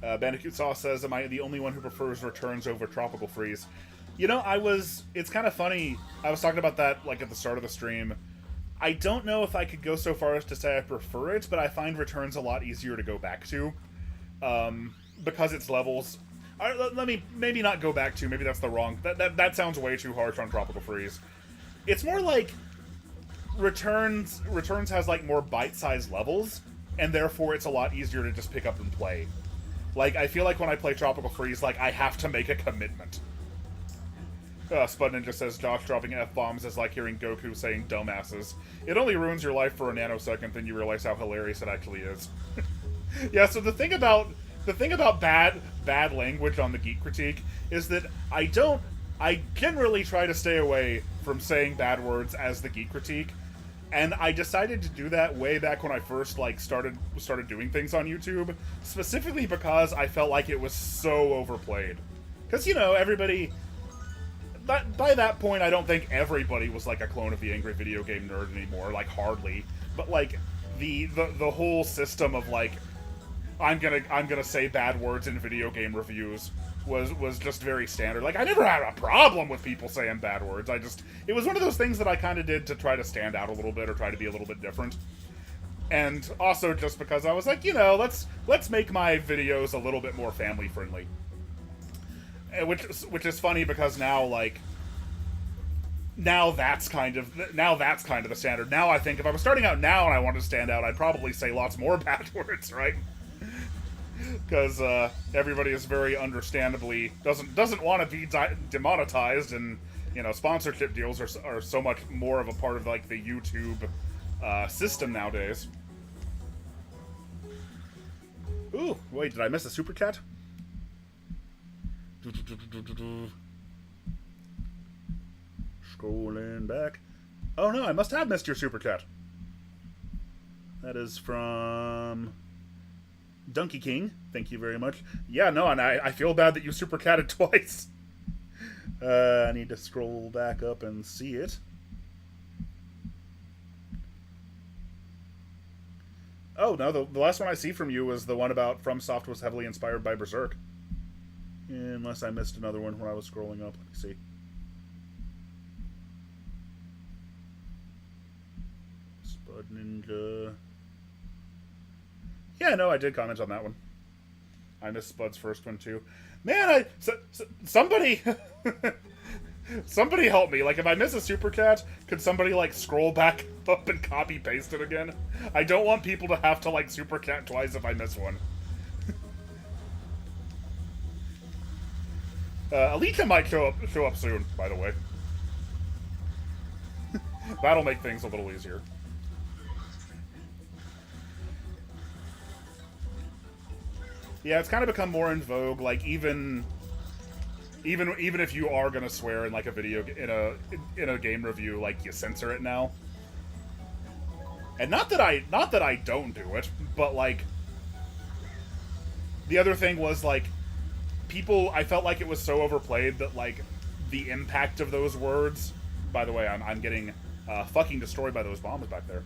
Bandicoot Sauce says, am I the only one who prefers returns over Tropical Freeze? You know, it's kind of funny. I was talking about that, like, at the start of the stream. I don't know if I could go so far as to say I prefer it, but I find returns a lot easier to go back to. Because it's levels. Let me maybe not go back to. Maybe that's the wrong. That sounds way too harsh on Tropical Freeze. It's more like Returns has like more bite-sized levels, and therefore it's a lot easier to just pick up and play. Like, I feel like when I play Tropical Freeze, like, I have to make a commitment. Spud Ninja says Josh dropping F-bombs is like hearing Goku saying dumbasses. It only ruins your life for a nanosecond, then you realize how hilarious it actually is. Yeah, so the thing about bad language on the Geek Critique is that I generally try to stay away from saying bad words as the Geek Critique, and I decided to do that way back when I first, like, started doing things on YouTube, specifically because I felt like it was so overplayed. Because, you know, everybody... By that point, I don't think everybody was, like, a clone of the Angry Video Game Nerd anymore, like, hardly. But, like, the whole system of, like, I'm gonna say bad words in video game reviews was just very standard. Like, I never had a problem with people saying bad words. It was one of those things that I kind of did to try to stand out a little bit or try to be a little bit different. And also just because I was like, you know, let's make my videos a little bit more family friendly. Which is funny because now, like, now that's kind of the standard. Now I think if I was starting out now and I wanted to stand out, I'd probably say lots more bad words, right? Because everybody is very understandably doesn't want to be demonetized, and, you know, sponsorship deals are so much more of a part of, like, the YouTube system nowadays. Ooh, wait, did I miss a super chat? Scrolling back. Oh no, I must have missed your super chat. That is from Donkey King. Thank you very much. Yeah, no, and I feel bad that you super catted twice. I need to scroll back up and see it. Oh no, the last one I see from you was the one about FromSoft was heavily inspired by Berserk. Unless I missed another one when I was scrolling up. Let me see. Spud Ninja. Yeah, no, I did comment on that one. I missed Spud's first one too. Man, somebody... somebody help me. Like, if I miss a super chat, could somebody, like, scroll back up and copy paste it again? I don't want people to have to, like, super chat twice if I miss one. Alita might show up soon, by the way. That'll make things a little easier. Yeah, it's kind of become more in vogue, like, even Even if you are gonna swear in like a video in a game review, like you censor it now. And not that I don't do it, but like the other thing was like people. I felt like it was so overplayed that like the impact of those words. By the way, I'm getting fucking destroyed by those bombs back there.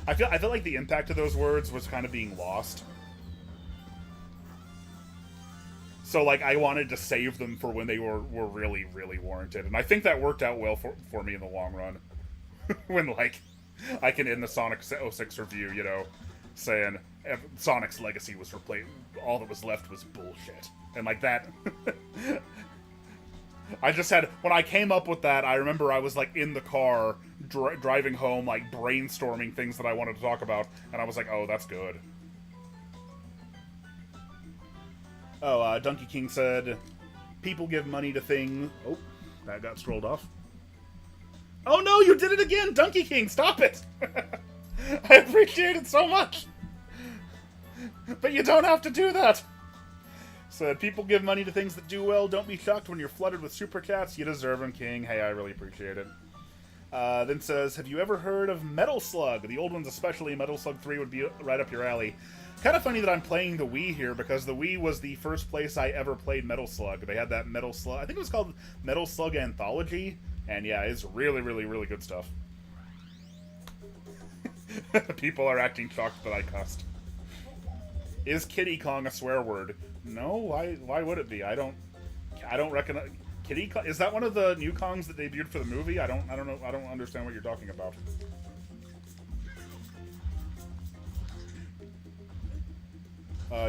I feel like the impact of those words was kind of being lost. So, like, I wanted to save them for when they were really, really warranted. And I think that worked out well for me in the long run. When, like, I can end the Sonic 06 review, you know, saying Sonic's legacy was replaced. All that was left was bullshit. And, like, that... I just had... When I came up with that, I remember I was, like, in the car, driving home, like, brainstorming things that I wanted to talk about. And I was like, oh, that's good. Oh, Donkey King said, people give money to things... Oh, that got scrolled off. Oh no, you did it again! Donkey King, stop it! I appreciate it so much! But you don't have to do that! Said, people give money to things that do well. Don't be shocked when you're flooded with super chats. You deserve them, King. Hey, I really appreciate it. Then says, have you ever heard of Metal Slug? The old ones especially. Metal Slug 3 would be right up your alley. Kind of funny that I'm playing the Wii here, because the Wii was the first place I ever played Metal Slug. They had that Metal Slug... I think it was called Metal Slug Anthology. And yeah, it's really, really, really good stuff. People are acting shocked that I cussed. Is Kitty Kong a swear word? No, why would it be? I don't recognize... Kitty Kong? Is that one of the new Kongs that debuted for the movie? I don't know. I don't understand what you're talking about.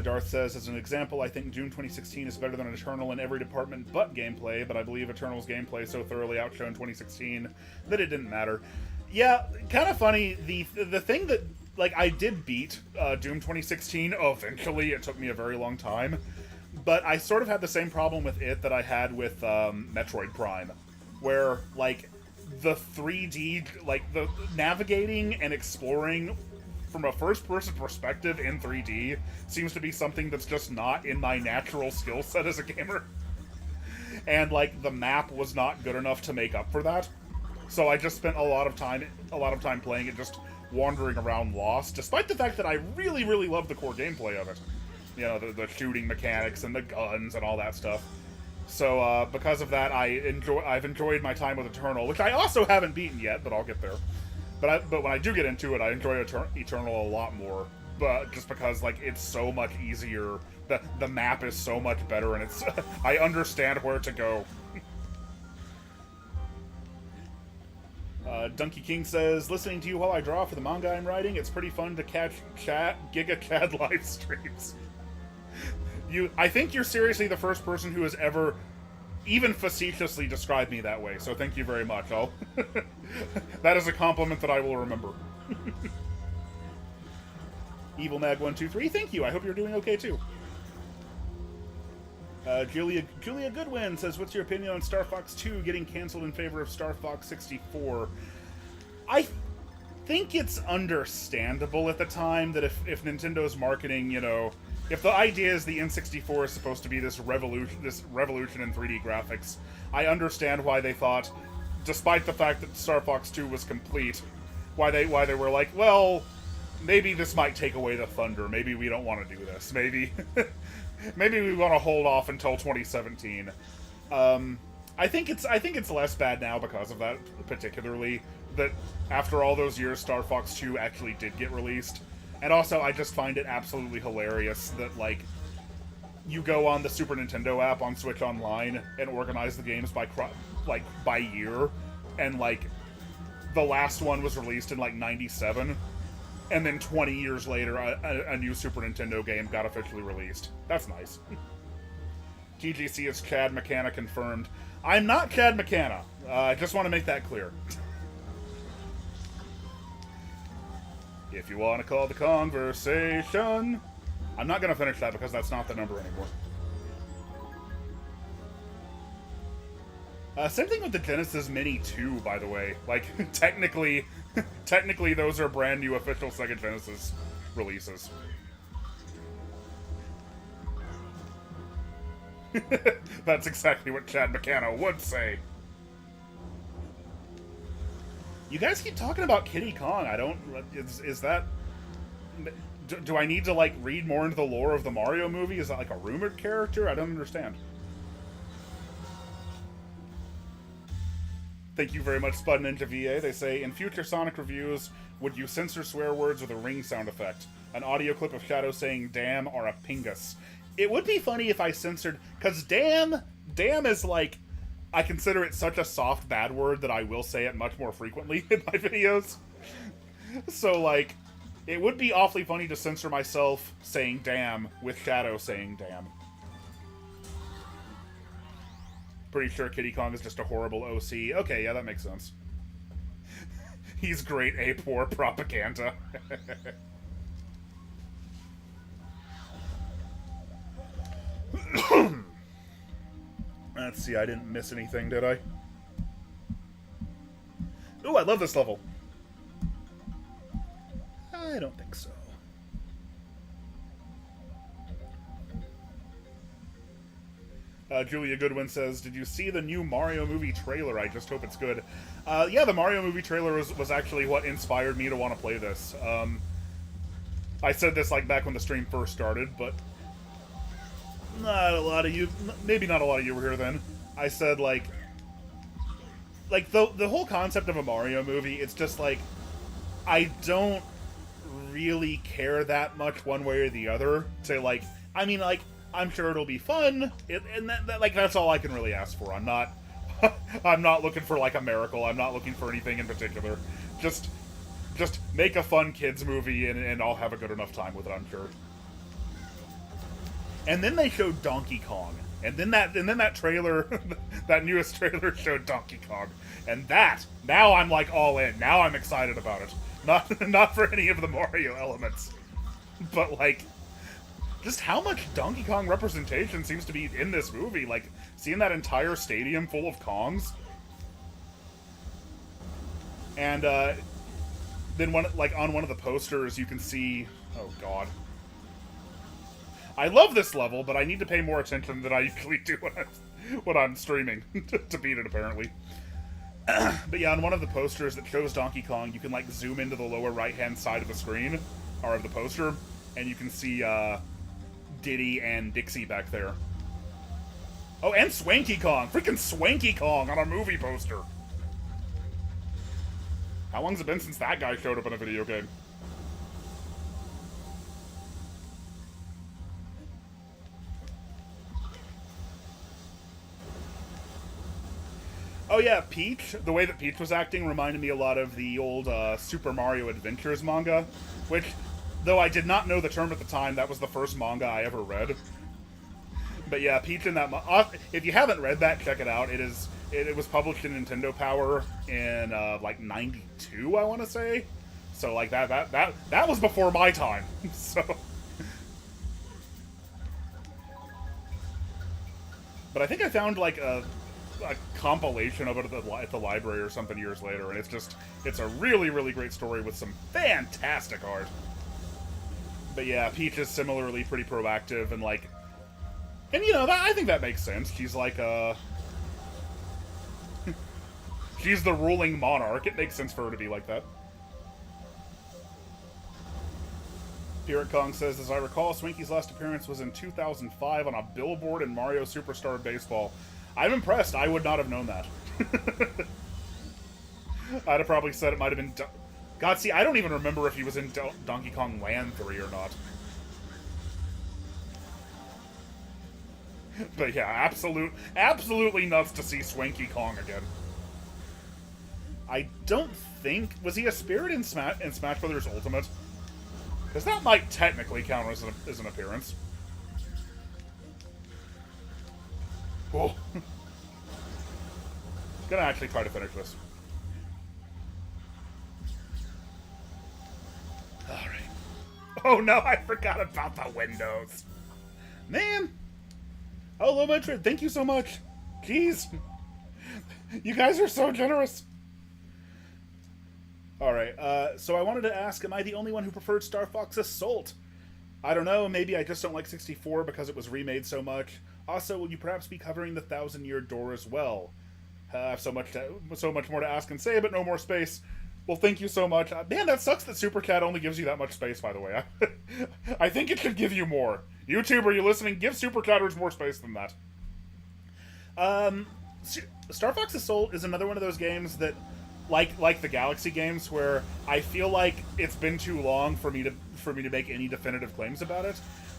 Darth says, as an example, I think Doom 2016 is better than Eternal in every department but gameplay, but I believe Eternal's gameplay so thoroughly outshone 2016 that it didn't matter. Yeah, kind of funny. The thing that, like, I did beat Doom 2016 eventually. It took me a very long time. But I sort of had the same problem with it that I had with Metroid Prime, where, like, the 3D, like, the navigating and exploring from a first-person perspective in 3D seems to be something that's just not in my natural skill set as a gamer. And, like, the map was not good enough to make up for that. So I just spent a lot of time playing it just wandering around lost, despite the fact that I really, really love the core gameplay of it. You know, the shooting mechanics and the guns and all that stuff. So, because of that, I've enjoyed my time with Eternal, which I also haven't beaten yet, but I'll get there. But when I do get into it, I enjoy Eternal a lot more. But just because, like, it's so much easier. The map is so much better, and it's I understand where to go. Donkey King says, listening to you while I draw for the manga I'm writing, it's pretty fun to catch Giga Chad live streams. I think you're seriously the first person who has ever even facetiously described me that way, so thank you very much. That is a compliment that I will remember. EvilMag123, thank you. I hope you're doing okay too. Julia Goodwin says, what's your opinion on Star Fox 2 getting canceled in favor of Star Fox 64? I think it's understandable at the time that if Nintendo's marketing, you know, if the idea is the N64 is supposed to be this revolution in 3D graphics, I understand why they thought, despite the fact that Star Fox 2 was complete, why they were like, well, maybe this might take away the thunder. Maybe we don't want to do this. Maybe maybe we want to hold off until 2017. I think it's less bad now because of that, particularly that after all those years, Star Fox 2 actually did get released. And also, I just find it absolutely hilarious that, like, you go on the Super Nintendo app on Switch Online and organize the games by year, and, like, the last one was released in, like, 97, and then 20 years later, a new Super Nintendo game got officially released. That's nice. TGC is Chad McCanna confirmed. I'm not Chad McCanna. I just want to make that clear. If you want to call the conversation... I'm not going to finish that because that's not the number anymore. Same thing with the Genesis Mini 2, by the way. Like, technically those are brand new official Sega Genesis releases. That's exactly what Chad McCann would say. You guys keep talking about Kiddy Kong. I don't... Is that... Do I need to, like, read more into the lore of the Mario movie? Is that, like, a rumored character? I don't understand. Thank you very much, Spud Ninja VA. They say, in future Sonic reviews, would you censor swear words with a ring sound effect? An audio clip of Shadow saying damn or a pingus. It would be funny if I censored... Because damn is, like... I consider it such a soft bad word that I will say it much more frequently in my videos. So, like... It would be awfully funny to censor myself saying damn with Shadow saying damn. Pretty sure Kiddy Kong is just a horrible OC. Okay, yeah, that makes sense. He's great ape war propaganda. Let's see, I didn't miss anything, did I? Ooh, I love this level. I don't think so. Julia Goodwin says, did you see the new Mario movie trailer? I just hope it's good. Yeah, the Mario movie trailer was actually what inspired me to want to play this. I said this like back when the stream first started, but not a lot of you, maybe not a lot of you were here then. I said like the whole concept of a Mario movie, it's just like, I don't really care that much one way or the other to like, I mean, like, I'm sure it'll be fun, and like that's all I can really ask for. I'm not I'm not looking for like a miracle. I'm not looking for anything in particular. Just make a fun kids movie and I'll have a good enough time with it, I'm sure. And then they showed Donkey Kong. And then that trailer, that newest trailer showed Donkey Kong. And now I'm like all in. Now I'm excited about it. Not for any of the Mario elements. But like, just how much Donkey Kong representation seems to be in this movie. Like, seeing that entire stadium full of Kongs. And then on one of the posters you can see, oh god. I love this level, but I need to pay more attention than I usually do when I'm streaming to beat it, apparently. But yeah, on one of the posters that shows Donkey Kong, you can like zoom into the lower right-hand side of the screen, or of the poster, and you can see Diddy and Dixie back there. Oh, and Swanky Kong! Freaking Swanky Kong on a movie poster! How long's it been since that guy showed up in a video game? Oh yeah, Peach, the way that Peach was acting reminded me a lot of the old Super Mario Adventures manga, which, though I did not know the term at the time, that was the first manga I ever read. But yeah, Peach in that if you haven't read that, check it out. It was published in Nintendo Power in like 92, I want to say. So like that was before my time. So but I think I found like a compilation of it at the library or something years later, and it's a really, really great story with some fantastic art. But yeah, Peach is similarly pretty proactive and like, and you know, I think that makes sense. She's like she's the ruling monarch. It makes sense for her to be like that. Pirate Kong says, as I recall, Swinky's last appearance was in 2005 on a billboard in Mario Superstar Baseball. I'm impressed. I would not have known that. I'd have probably said it might have been... God, see, I don't even remember if he was in Donkey Kong Land 3 or not. But yeah, absolutely nuts to see Swanky Kong again. I don't think... Was he a spirit in Smash Bros. Ultimate? Because that might technically count as an appearance. Whoa. Gonna actually try to finish this. Alright. Oh no, I forgot about the windows. Man. Oh, Low Metroid, thank you so much. Jeez. You guys are so generous. Alright, so I wanted to ask, am I the only one who preferred Star Fox Assault? I don't know, maybe I just don't like 64 because it was remade so much. Also, will you perhaps be covering the 1,000-year door as well? I have so much more to ask and say, but no more space. Well, thank you so much. Man, that sucks that Supercat only gives you that much space, by the way. I think it should give you more. YouTube, are you listening? Give Supercatters more space than that. Star Fox Assault is another one of those games that, like the Galaxy games, where I feel like it's been too long for me to make any definitive claims about it.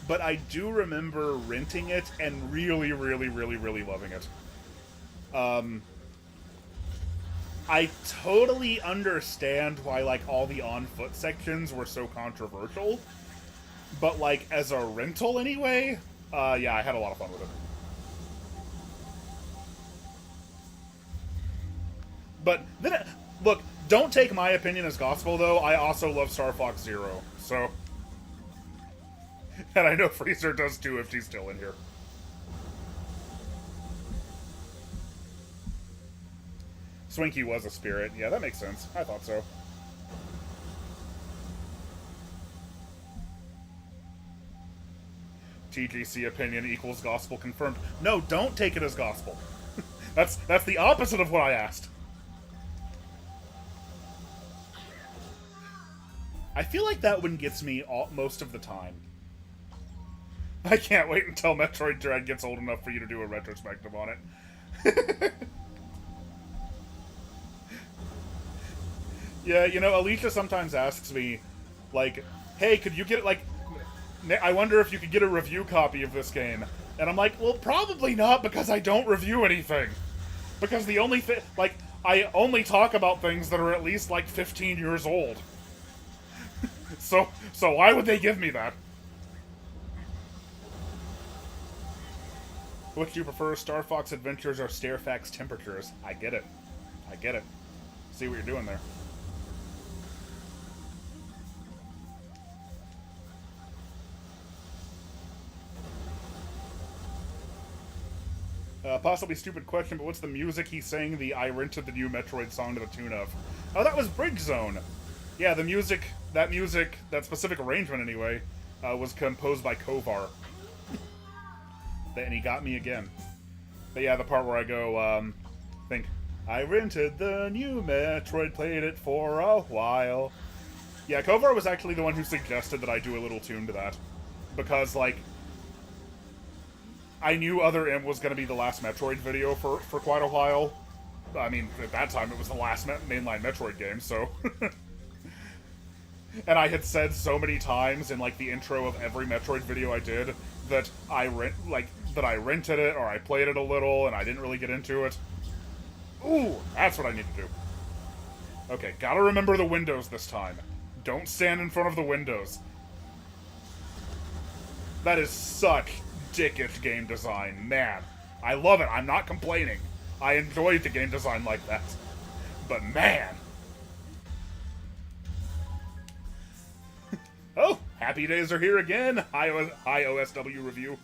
But I do remember renting it and really, really, really, really loving it. I totally understand why, like, all the on-foot sections were so controversial. But, like, as a rental anyway, yeah, I had a lot of fun with it. But, then, look, don't take my opinion as gospel, though. I also love Star Fox Zero, so... And I know Freezer does too if she's still in here. Swinky was a spirit. Yeah, that makes sense. I thought so. TGC opinion equals gospel confirmed. No, don't take it as gospel. That's the opposite of what I asked. I feel like that one gets me most of the time. I can't wait until Metroid Dread gets old enough for you to do a retrospective on it. Yeah, you know, Alicia sometimes asks me, like, hey, could you get, like, I wonder if you could get a review copy of this game. And I'm like, well, probably not, because I don't review anything. Because the only thing, like, I only talk about things that are at least, like, 15 years old. So why would they give me that? Which do you prefer, Star Fox Adventures or Stairfax Temperatures? I get it. I get it. See what you're doing there. Possibly stupid question, but what's the music he sang the I Rented the New Metroid song to the tune of? Oh, that was Bridge Zone. Yeah, the music, that specific arrangement anyway, was composed by Kovar. And he got me again. But yeah, the part where I go, think, I rented the new Metroid, played it for a while. Yeah, Kovar was actually the one who suggested that I do a little tune to that. Because, like, I knew Other M was going to be the last Metroid video for quite a while. I mean, at that time it was the last mainline Metroid game, so... And I had said so many times in, like, the intro of every Metroid video I did that I rented it, or I played it a little, and I didn't really get into it. Ooh, that's what I need to do. Okay, gotta remember the windows this time. Don't stand in front of the windows. That is such dickish game design. Man, I love it. I'm not complaining. I enjoyed the game design like that. But man... Oh, happy days are here again. Hi OSW review.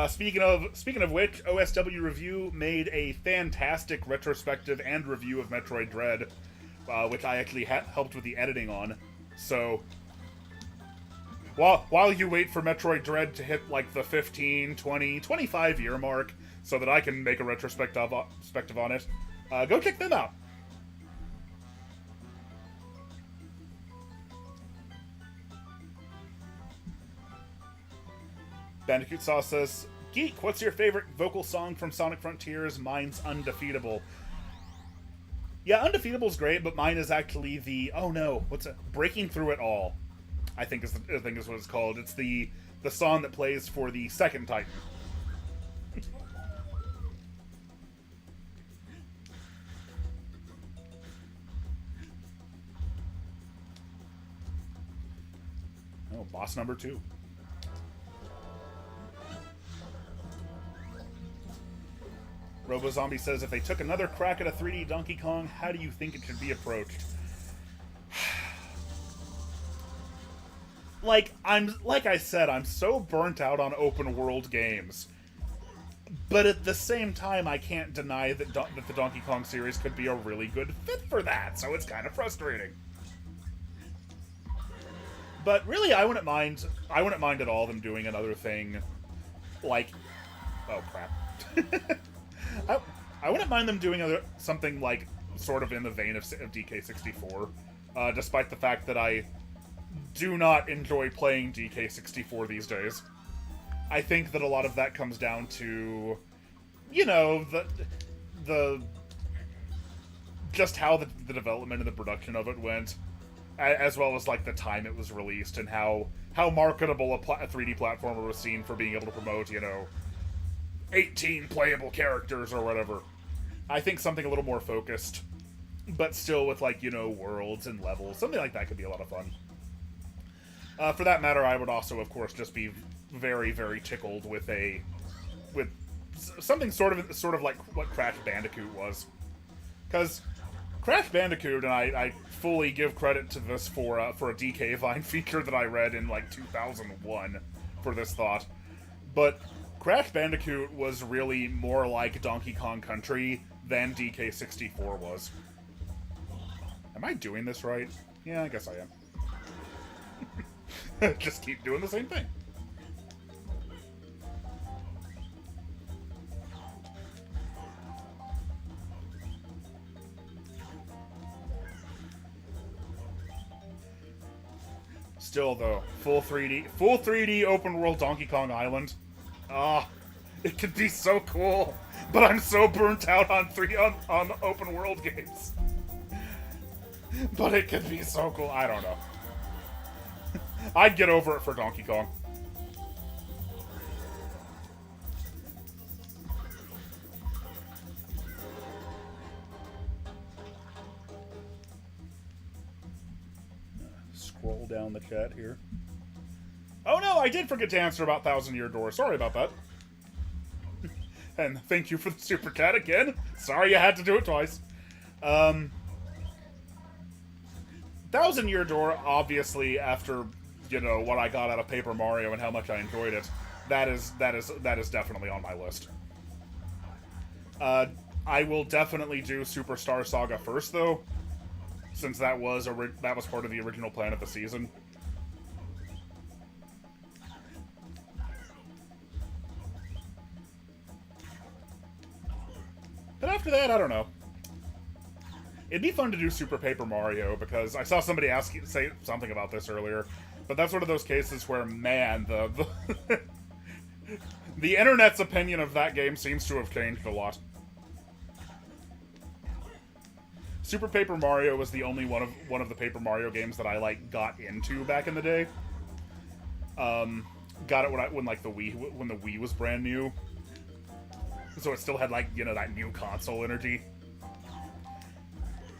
Speaking of which, OSW review made a fantastic retrospective and review of Metroid Dread, which I actually helped with the editing on. So while you wait for Metroid Dread to hit like the 15, 20, 25 year mark, so that I can make a retrospective on it, go check them out. Bandicoot Sauce says, Geek, what's your favorite vocal song from Sonic Frontiers? Mine's Undefeatable. Yeah, Undefeatable's great, but mine is actually the... Oh no, what's it? Breaking Through It All, I think is what it's called. It's the song that plays for the second Titan. Oh, boss number 2. RoboZombie says, if they took another crack at a 3D Donkey Kong, how do you think it should be approached? Like I said, I'm so burnt out on open world games. But at the same time, I can't deny that the Donkey Kong series could be a really good fit for that, so it's kind of frustrating. But really, I wouldn't mind. I wouldn't mind at all them doing another thing, like, oh crap. I, I wouldn't mind them doing something like sort of in the vein of DK64, despite the fact that I do not enjoy playing DK64 these days. I think that a lot of that comes down to, you know, the just how the development and the production of it went, as well as like the time it was released and how marketable a 3D platformer was seen for being able to promote, you know, 18 playable characters or whatever. I think something a little more focused, but still with, like, you know, worlds and levels, something like that could be a lot of fun. For that matter, I would also, of course, just be very, very tickled with something sort of like what Crash Bandicoot was, because Crash Bandicoot, and I fully give credit to this for a DK Vine feature that I read in like 2001 for this thought, but Crash Bandicoot was really more like Donkey Kong Country than DK64 was. Am I doing this right? Yeah, I guess I am. Just keep doing the same thing. Still, though, full 3D open world Donkey Kong Island. Ah, it could be so cool, but I'm so burnt out on open world games. But it could be so cool. I don't know. I'd get over it for Donkey Kong. Scroll down the chat here. Oh no, I did forget to answer about Thousand Year Door. Sorry about that. And thank you for the super chat again. Sorry you had to do it twice. Thousand Year Door, obviously, after, you know, what I got out of Paper Mario and how much I enjoyed it, that is definitely on my list. I will definitely do Superstar Saga first, though, since that was part of the original plan of the season. But after that, I don't know. It'd be fun to do Super Paper Mario, because I saw somebody say something about this earlier, but that's one of those cases where, man, the internet's opinion of that game seems to have changed a lot. Super Paper Mario was the only one of the Paper Mario games that I, like, got into back in the day. Got it when the Wii was brand new. So it still had, like, you know, that new console energy.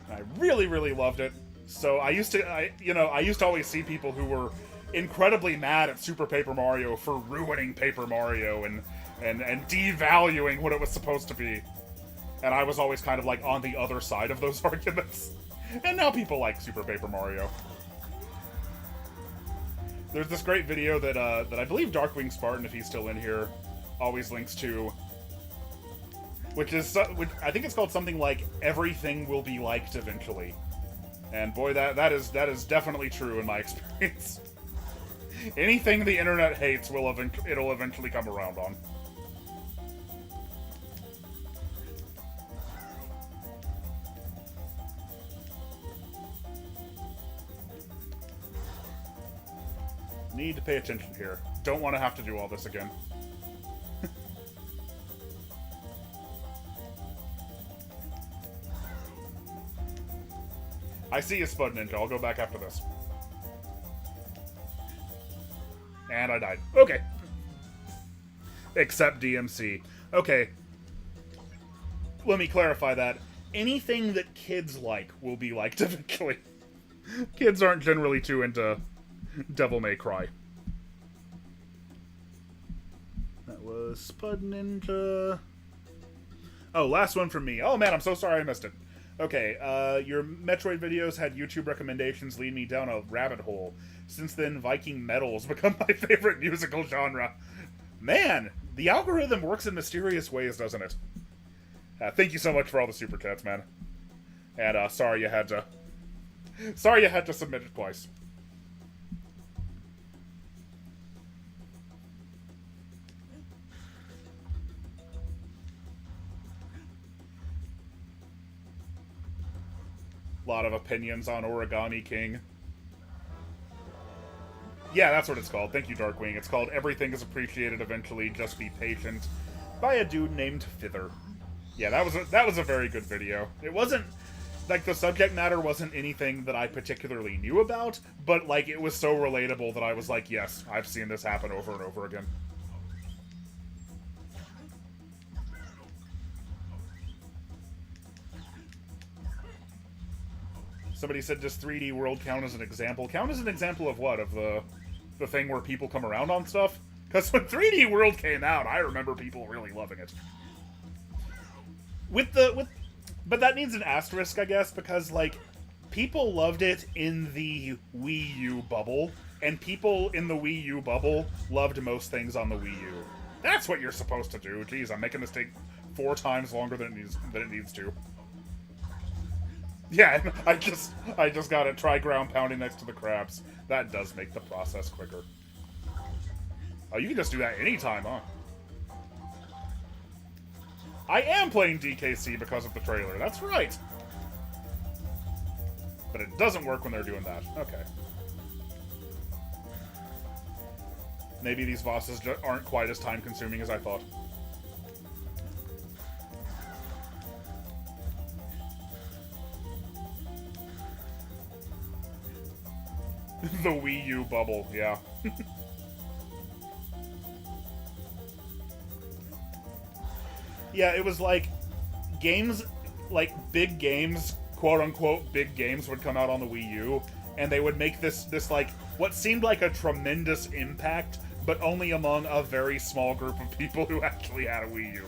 And I really, really loved it. So I used to always see people who were incredibly mad at Super Paper Mario for ruining Paper Mario and devaluing what it was supposed to be. And I was always kind of, like, on the other side of those arguments. And now people like Super Paper Mario. There's this great video that I believe Darkwing Spartan, if he's still in here, always links to, which I think it's called something like "Everything Will Be Liked Eventually," and boy, that is definitely true in my experience. Anything the internet hates it'll eventually come around on. Need to pay attention here. Don't want to have to do all this again. I see you, Spud Ninja. I'll go back after this. And I died. Okay. Except DMC. Okay. Let me clarify that. Anything that kids like will be liked eventually. Kids aren't generally too into Devil May Cry. That was Spud Ninja. Oh, last one from me. Oh man, I'm so sorry I missed it. Okay, your Metroid videos had YouTube recommendations lead me down a rabbit hole. Since then, Viking metal's become my favorite musical genre. Man, the algorithm works in mysterious ways, doesn't it? Thank you so much for all the super chats, man. And sorry you had to submit it twice. lot of opinions on Origami King. Yeah, that's what it's called. Thank you, Darkwing. It's called Everything is Appreciated Eventually, Just Be Patient, by a dude named Fither. Yeah, that was a very good video. It wasn't, like, the subject matter wasn't anything that I particularly knew about, but, like, it was so relatable that I was like, yes, I've seen this happen over and over again. Somebody said, does 3D World count as an example? Count as an example of what? Of the thing where people come around on stuff? Because when 3D World came out, I remember people really loving it. But that needs an asterisk, I guess, because, like, people loved it in the Wii U bubble, and people in the Wii U bubble loved most things on the Wii U. That's what you're supposed to do. Jeez, I'm making this take 4 times longer than it needs to. Yeah, I just gotta try ground pounding next to the crabs. That does make the process quicker. Oh, you can just do that anytime, huh? I am playing DKC because of the trailer, that's right! But it doesn't work when they're doing that. Okay. Maybe these bosses aren't quite as time-consuming as I thought. The Wii U bubble, yeah. Yeah, it was like games, like big games, quote-unquote big games would come out on the Wii U, and they would make this like, what seemed like a tremendous impact, but only among a very small group of people who actually had a Wii U.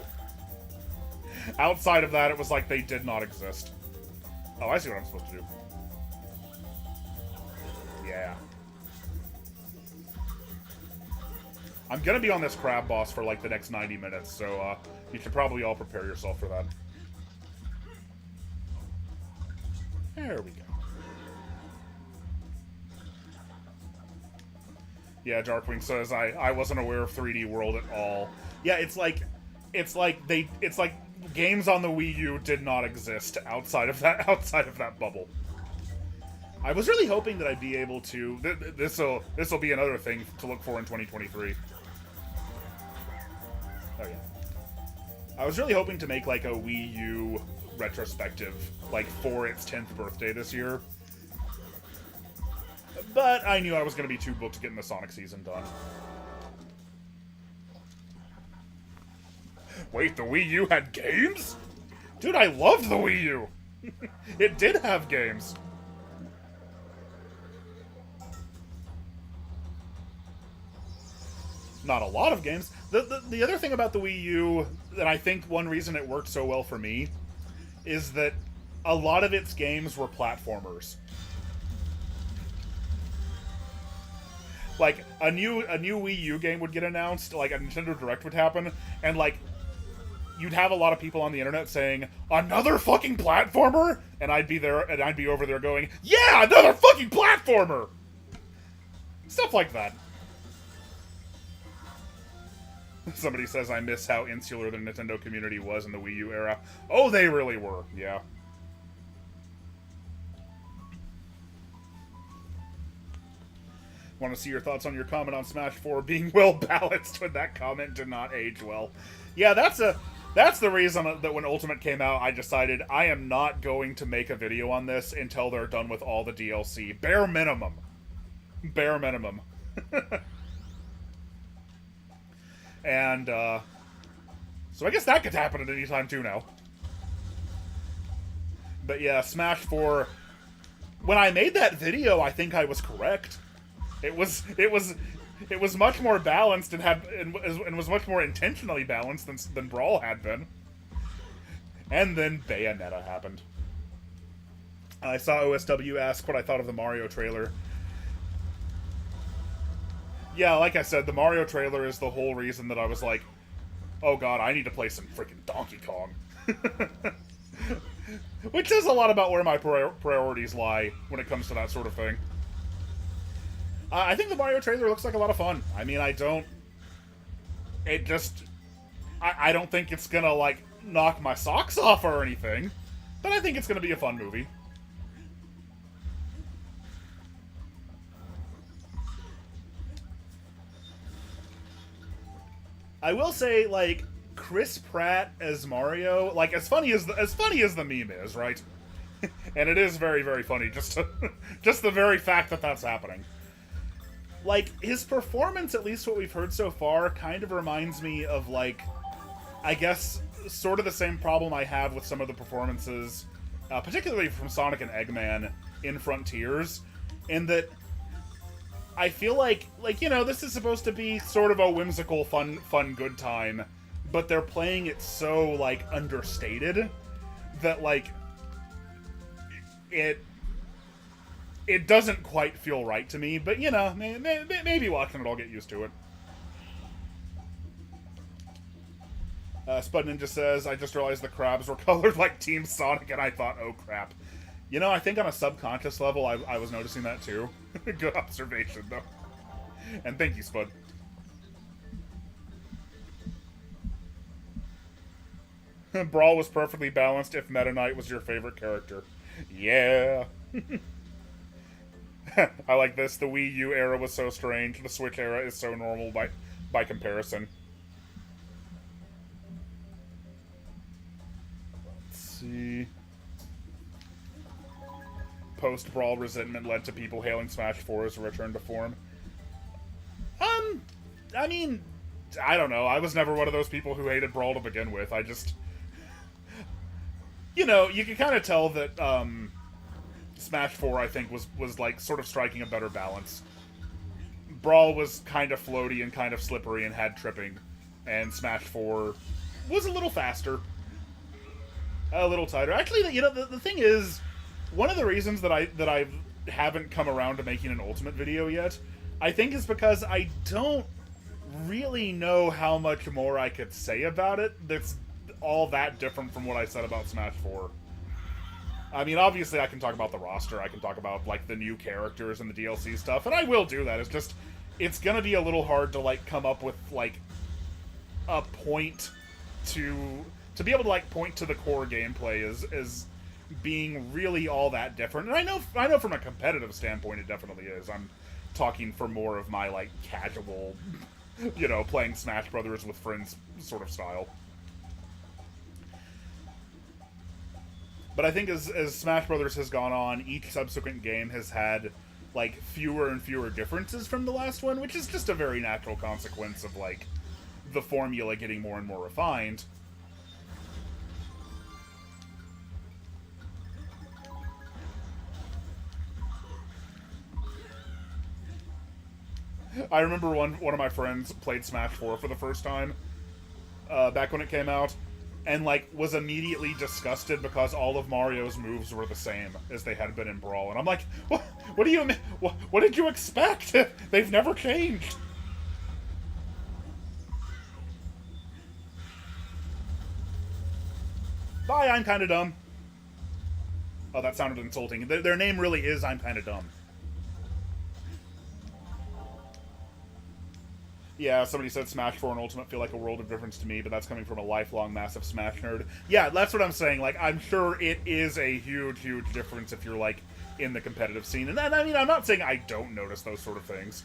Outside of that, it was like they did not exist. Oh, I see what I'm supposed to do. Yeah. I'm gonna be on this crab boss for like the next 90 minutes, so you should probably all prepare yourself for that. There we go. Yeah, Darkwing says I wasn't aware of 3D World at all. Yeah, it's like games on the Wii U did not exist outside of that bubble. I was really hoping that I'd be able to. This'll be another thing to look for in 2023. Oh yeah. I was really hoping to make like a Wii U retrospective, like for its 10th birthday this year. But I knew I was going to be too booked getting the Sonic season done. Wait, the Wii U had games? Dude, I loved the Wii U! It did have games. Not a lot of games. The other thing about the Wii U, and I think one reason it worked so well for me, is that a lot of its games were platformers. Like, a new Wii U game would get announced, like a Nintendo Direct would happen, and like, you'd have a lot of people on the internet saying, another fucking platformer? And I'd be there, and I'd be over there going, yeah, another fucking platformer! Stuff like that. Somebody says I miss how insular the Nintendo community was in the Wii U era. Oh, they really were, yeah. Want to see your thoughts on your comment on Smash 4 being well balanced when that comment did not age well. Yeah, that's the reason that when Ultimate came out, I decided I am not going to make a video on this until they're done with all the DLC. Bare minimum. Bare minimum. And, so I guess that could happen at any time too now. But yeah, Smash 4, when I made that video, I think I was correct. It was much more balanced and was much more intentionally balanced than Brawl had been. And then Bayonetta happened. I saw OSW ask what I thought of the Mario trailer. Yeah, like I said, the Mario trailer is the whole reason that I was like, oh god, I need to play some freaking Donkey Kong. Which says a lot about where my priorities lie when it comes to that sort of thing. I think the Mario trailer looks like a lot of fun. I mean, I don't think it's gonna, like, knock my socks off or anything, but I think it's gonna be a fun movie. I will say, like, Chris Pratt as Mario, like, as funny as the meme is, right? And it is very, very funny, just the very fact that that's happening. Like, his performance, at least what we've heard so far, kind of reminds me of, like, I guess, sort of the same problem I have with some of the performances, particularly from Sonic and Eggman in Frontiers, in that I feel like, you know, this is supposed to be sort of a whimsical, fun, good time, but they're playing it so, like, understated that, like, it doesn't quite feel right to me, but, you know, maybe watching it I'll get used to it. Spud Ninja says, I just realized the crabs were colored like Team Sonic, and I thought, oh crap. You know, I think on a subconscious level, I was noticing that too. Good observation, though. And thank you, Spud. Brawl was perfectly balanced if Meta Knight was your favorite character. Yeah. I like this. The Wii U era was so strange. The Switch era is so normal by comparison. Let's see. Post-Brawl resentment led to people hailing Smash 4 as a return to form. I mean, I don't know. I was never one of those people who hated Brawl to begin with. I just... You know, you can kind of tell that, Smash 4, I think, was like, sort of striking a better balance. Brawl was kind of floaty and kind of slippery and had tripping. And Smash 4 was a little faster. A little tighter. Actually, you know, the thing is, one of the reasons that I haven't come around to making an Ultimate video yet, I think is because I don't really know how much more I could say about it that's all that different from what I said about Smash 4. I mean, obviously I can talk about the roster, I can talk about, like, the new characters and the DLC stuff, and I will do that. It's just, it's gonna be a little hard to, like, come up with, like, a point to be able to, like, point to the core gameplay as being really all that different. And I know from a competitive standpoint it definitely is. I'm talking for more of my, like, casual, you know, playing Smash Brothers with friends sort of style. But I think as Smash Brothers has gone on, each subsequent game has had, like, fewer and fewer differences from the last one, which is just a very natural consequence of, like, the formula getting more and more refined. I remember one of my friends played Smash 4 for the first time, back when it came out, and, like, was immediately disgusted because all of Mario's moves were the same as they had been in Brawl. And I'm like, what do you mean? What did you expect? They've never changed. Bye, I'm Kinda Dumb. Oh, that sounded insulting. Their name really is I'm Kinda Dumb. Yeah, somebody said Smash 4 and Ultimate feel like a world of difference to me, but that's coming from a lifelong massive Smash nerd. Yeah, that's what I'm saying. Like, I'm sure it is a huge, huge difference if you're, like, in the competitive scene. And then, I mean, I'm not saying I don't notice those sort of things.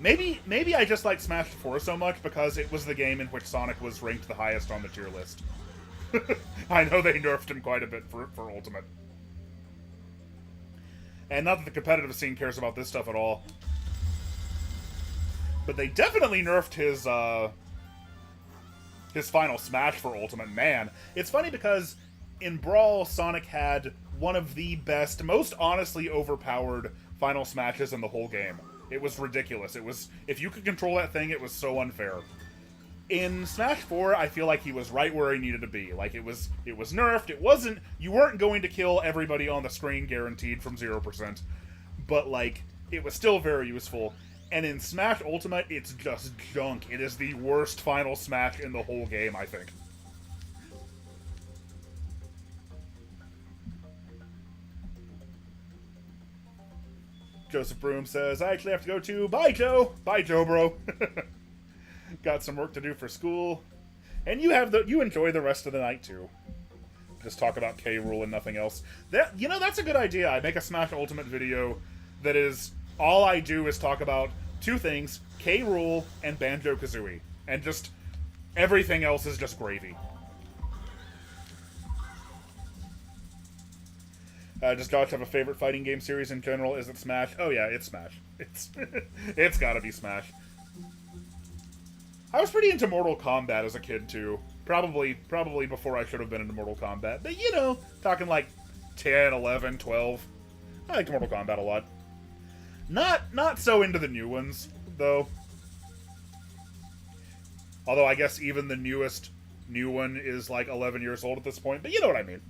Maybe I just like Smash 4 so much because it was the game in which Sonic was ranked the highest on the tier list. I know they nerfed him quite a bit for Ultimate. And not that the competitive scene cares about this stuff at all. But they definitely nerfed his final smash for Ultimate. Man, it's funny because in Brawl, Sonic had one of the best, most honestly overpowered final smashes in the whole game. It was ridiculous. It was, if you could control that thing, it was so unfair. In Smash 4, I feel like he was right where he needed to be. Like, it was nerfed. It wasn't, you weren't going to kill everybody on the screen guaranteed from 0%. But, like, it was still very useful. And in Smash Ultimate, it's just junk. It is the worst final smash in the whole game, I think. Joseph Broom says, I actually have to go too. Bye, Joe! Bye, Joe, bro. Got some work to do for school. And you enjoy the rest of the night, too. Just talk about K. Rool and nothing else. You know, that's a good idea. I make a Smash Ultimate video that is... all I do is talk about two things, K. Rool and Banjo-Kazooie. And just everything else is just gravy. Does Josh have a favorite fighting game series in general? Is it Smash? Oh yeah, it's Smash. It's gotta be Smash. I was pretty into Mortal Kombat as a kid too. Probably before I should have been into Mortal Kombat. But you know, talking like 10, 11, 12. I liked Mortal Kombat a lot. Not so into the new ones, though. Although I guess even the newest new one is like 11 years old at this point, but you know what I mean.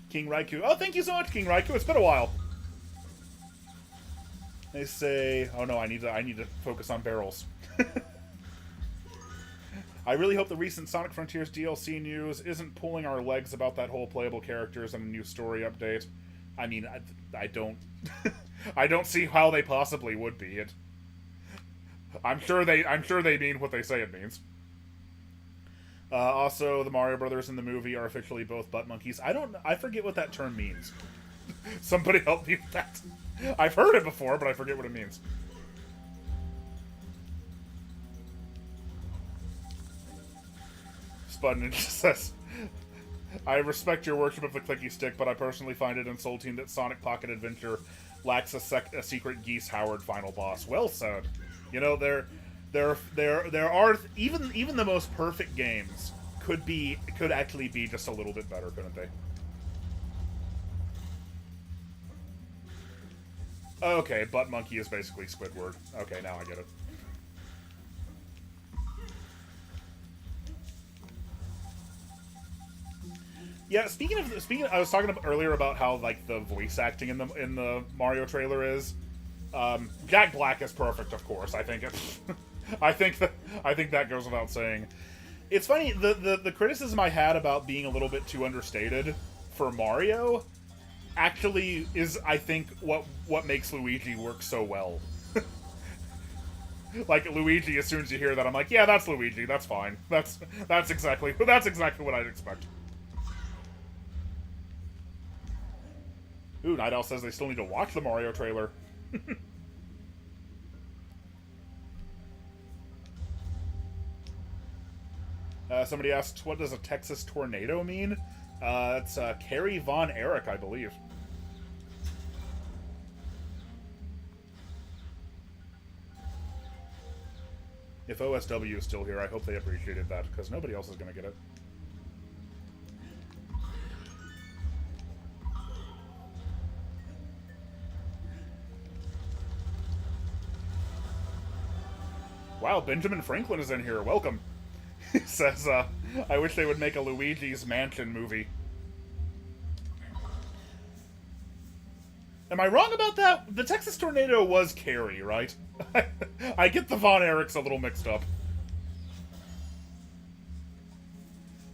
King Raikou. Oh, thank you so much, King Raikou. It's been a while. They say, oh no, I need to focus on barrels. I really hope the recent Sonic Frontiers DLC news isn't pulling our legs about that whole playable characters and a new story update. I mean, I don't I don't see how they possibly would be. I'm sure they mean what they say it means. Also, the Mario Brothers in the movie are officially both butt monkeys. I forget what that term means. Somebody help me with that. I've heard it before, but I forget what it means. Spud says, I respect your worship of the clicky stick, but I personally find it insulting that Sonic Pocket Adventure lacks a secret Geese Howard final boss. Well said. You know, there are even the most perfect games could actually be just a little bit better, couldn't they? Okay, butt monkey is basically Squidward. Okay, now I get it. Yeah, speaking of, I was talking earlier about how like the voice acting in the Mario trailer is. Jack Black is perfect, of course. I think it's, I think that goes without saying. It's funny, the criticism I had about being a little bit too understated for Mario actually is, I think, what makes Luigi work so well. Like Luigi, as soon as you hear that, I'm like, yeah, that's Luigi. That's fine. That's exactly what I'd expect. Ooh, Night Owl says they still need to watch the Mario trailer. Somebody asked, what does a Texas tornado mean? It's Carrie Von Erich, I believe. If OSW is still here, I hope they appreciated that, because nobody else is going to get it. Wow, Benjamin Franklin is in here. Welcome. He says, I wish they would make a Luigi's Mansion movie. Am I wrong about that? The Texas Tornado was Carrie, right? I get the Von Erichs a little mixed up.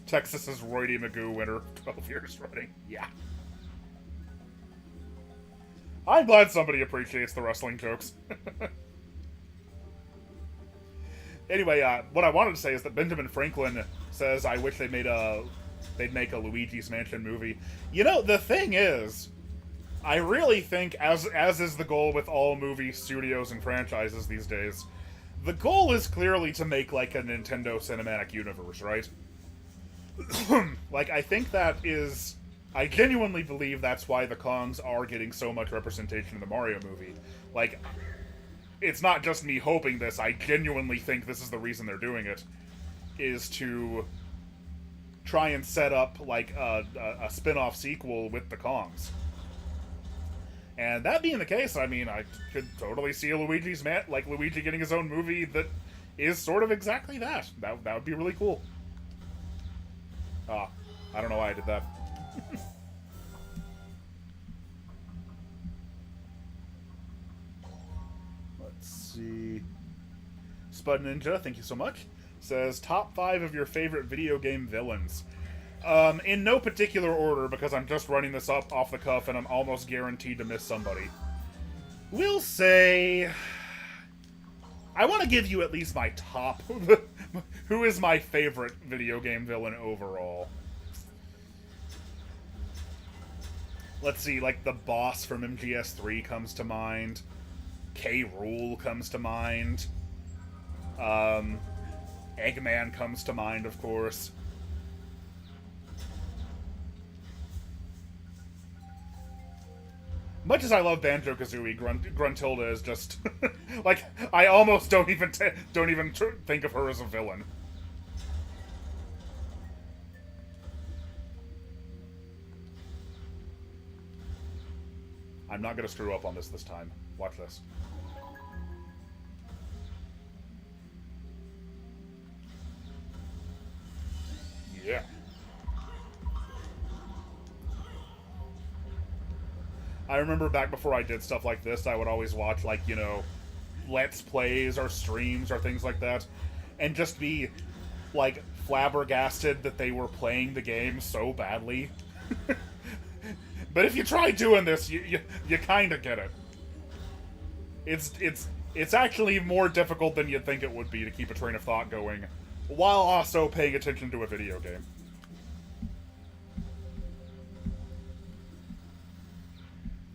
Texas's Roy D. Magoo winner, 12 years running. Yeah. I'm glad somebody appreciates the wrestling jokes. Anyway, what I wanted to say is that Benjamin Franklin says, I wish they'd make a Luigi's Mansion movie. You know, the thing is, I really think, as is the goal with all movie studios and franchises these days, the goal is clearly to make, like, a Nintendo Cinematic Universe, right? Like, I think that is... I genuinely believe that's why the Kongs are getting so much representation in the Mario movie. Like, it's not just me hoping this, I genuinely think this is the reason they're doing it, is to try and set up, like, a spin-off sequel with the Kongs. And that being the case, I mean, I could totally see Luigi getting his own movie that is sort of exactly that. That would be really cool. I don't know why I did that. Let's see. Spud Ninja, thank you so much. Says, top 5 of your favorite video game villains. In no particular order, because I'm just running this up off the cuff and I'm almost guaranteed to miss somebody. We'll say... I want to give you at least my top. Who is my favorite video game villain overall? let's see, like the boss from MGS3 comes to mind. K. Rool comes to mind. Eggman comes to mind, of course. Much as I love Banjo-Kazooie, Gruntilda is just like I almost don't even think of her as a villain. I'm not gonna screw up on this time. Watch this. Yeah. I remember back before I did stuff like this, I would always watch, like, you know, Let's Plays or streams or things like that, and just be, like, flabbergasted that they were playing the game so badly. But if you try doing this, you kind of get it. It's actually more difficult than you'd think it would be to keep a train of thought going, while also paying attention to a video game.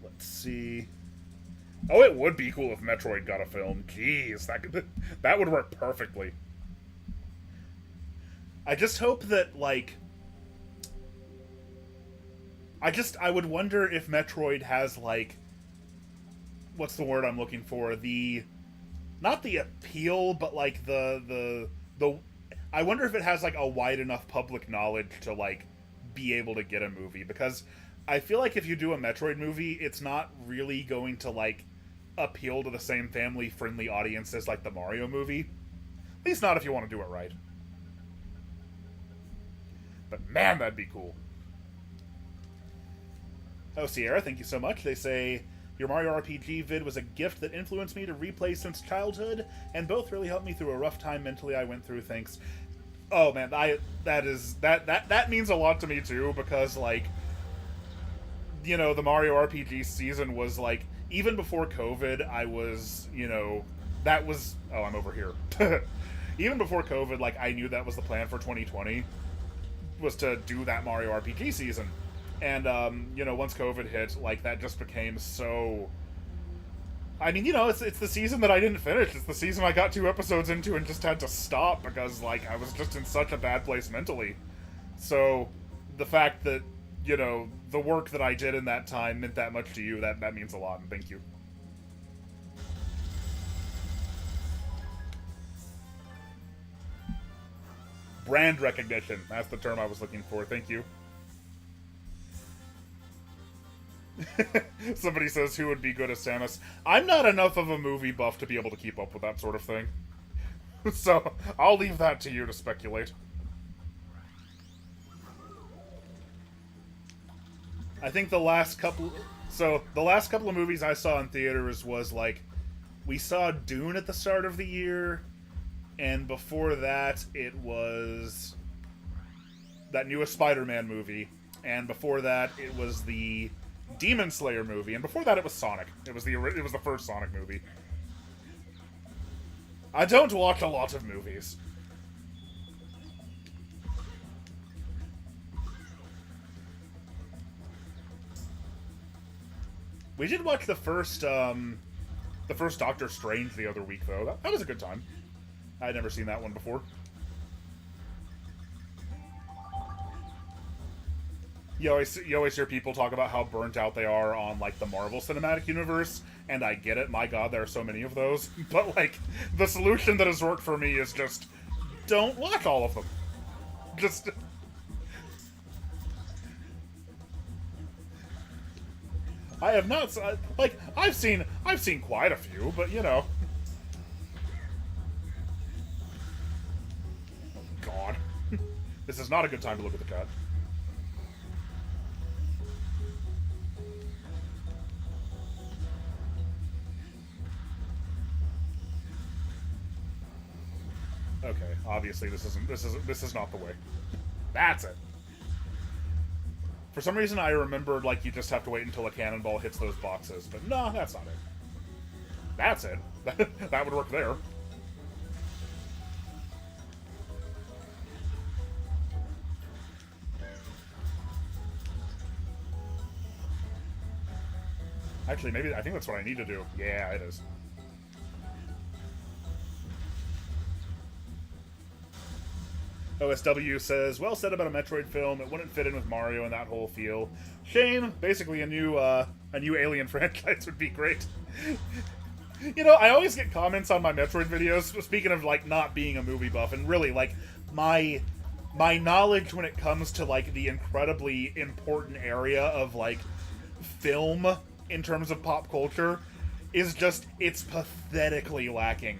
Let's see. Oh, it would be cool if Metroid got a film. Jeez, that would work perfectly. I just hope that, like... I would wonder if Metroid has, like... What's the word I'm looking for? Not the appeal, but, like, the... I wonder if it has, like, a wide enough public knowledge to, like, be able to get a movie. Because I feel like if you do a Metroid movie, it's not really going to, like, appeal to the same family-friendly audience as, like, the Mario movie. At least not if you want to do it right. But man, that'd be cool. Oh, Sierra, thank you so much. They say, your Mario RPG vid was a gift that influenced me to replay since childhood, and both really helped me through a rough time mentally I went through, thanks. Oh, man, that means a lot to me, too, because, like, you know, the Mario RPG season was, like, even before COVID, I was, you know, that was... Oh, I'm over here. Even before COVID, like, I knew that was the plan for 2020, was to do that Mario RPG season. And, you know, once COVID hit, like, that just became so... I mean, you know, it's the season that I didn't finish. It's the season I got 2 episodes into and just had to stop because, like, I was just in such a bad place mentally. So, the fact that, you know, the work that I did in that time meant that much to you, that means a lot, and thank you. Brand recognition. That's the term I was looking for. Thank you. Somebody says, who would be good as Samus? I'm not enough of a movie buff to be able to keep up with that sort of thing. So, I'll leave that to you to speculate. I think the last couple... So, the last couple of movies I saw in theaters was, like... We saw Dune at the start of the year, and before that, it was... that newest Spider-Man movie. And before that, it was the... Demon Slayer movie, and before that it was Sonic. It was the first Sonic movie. I don't watch a lot of movies. We did watch the first Doctor Strange the other week, though. That was a good time. I had never seen that one before. You always hear people talk about how burnt out they are on, like, the Marvel Cinematic Universe, and I get it. My God, there are so many of those. But, like, the solution that has worked for me is just don't watch all of them. Just... I have not... Like, I've seen quite a few, but, you know... Oh, God. This is not a good time to look at the cat. Okay, obviously this is not the way. That's it. For some reason I remembered, like, you just have to wait until a cannonball hits those boxes, but no, that's not it. That's it. That would work there. Actually, maybe I think that's what I need to do. Yeah, it is. OSW says, well said about a Metroid film. It wouldn't fit in with Mario and that whole feel. Shame. Basically, a new Alien franchise would be great. You know, I always get comments on my Metroid videos, speaking of, like, not being a movie buff, and really, like, my knowledge when it comes to, like, the incredibly important area of, like, film in terms of pop culture is just, it's pathetically lacking.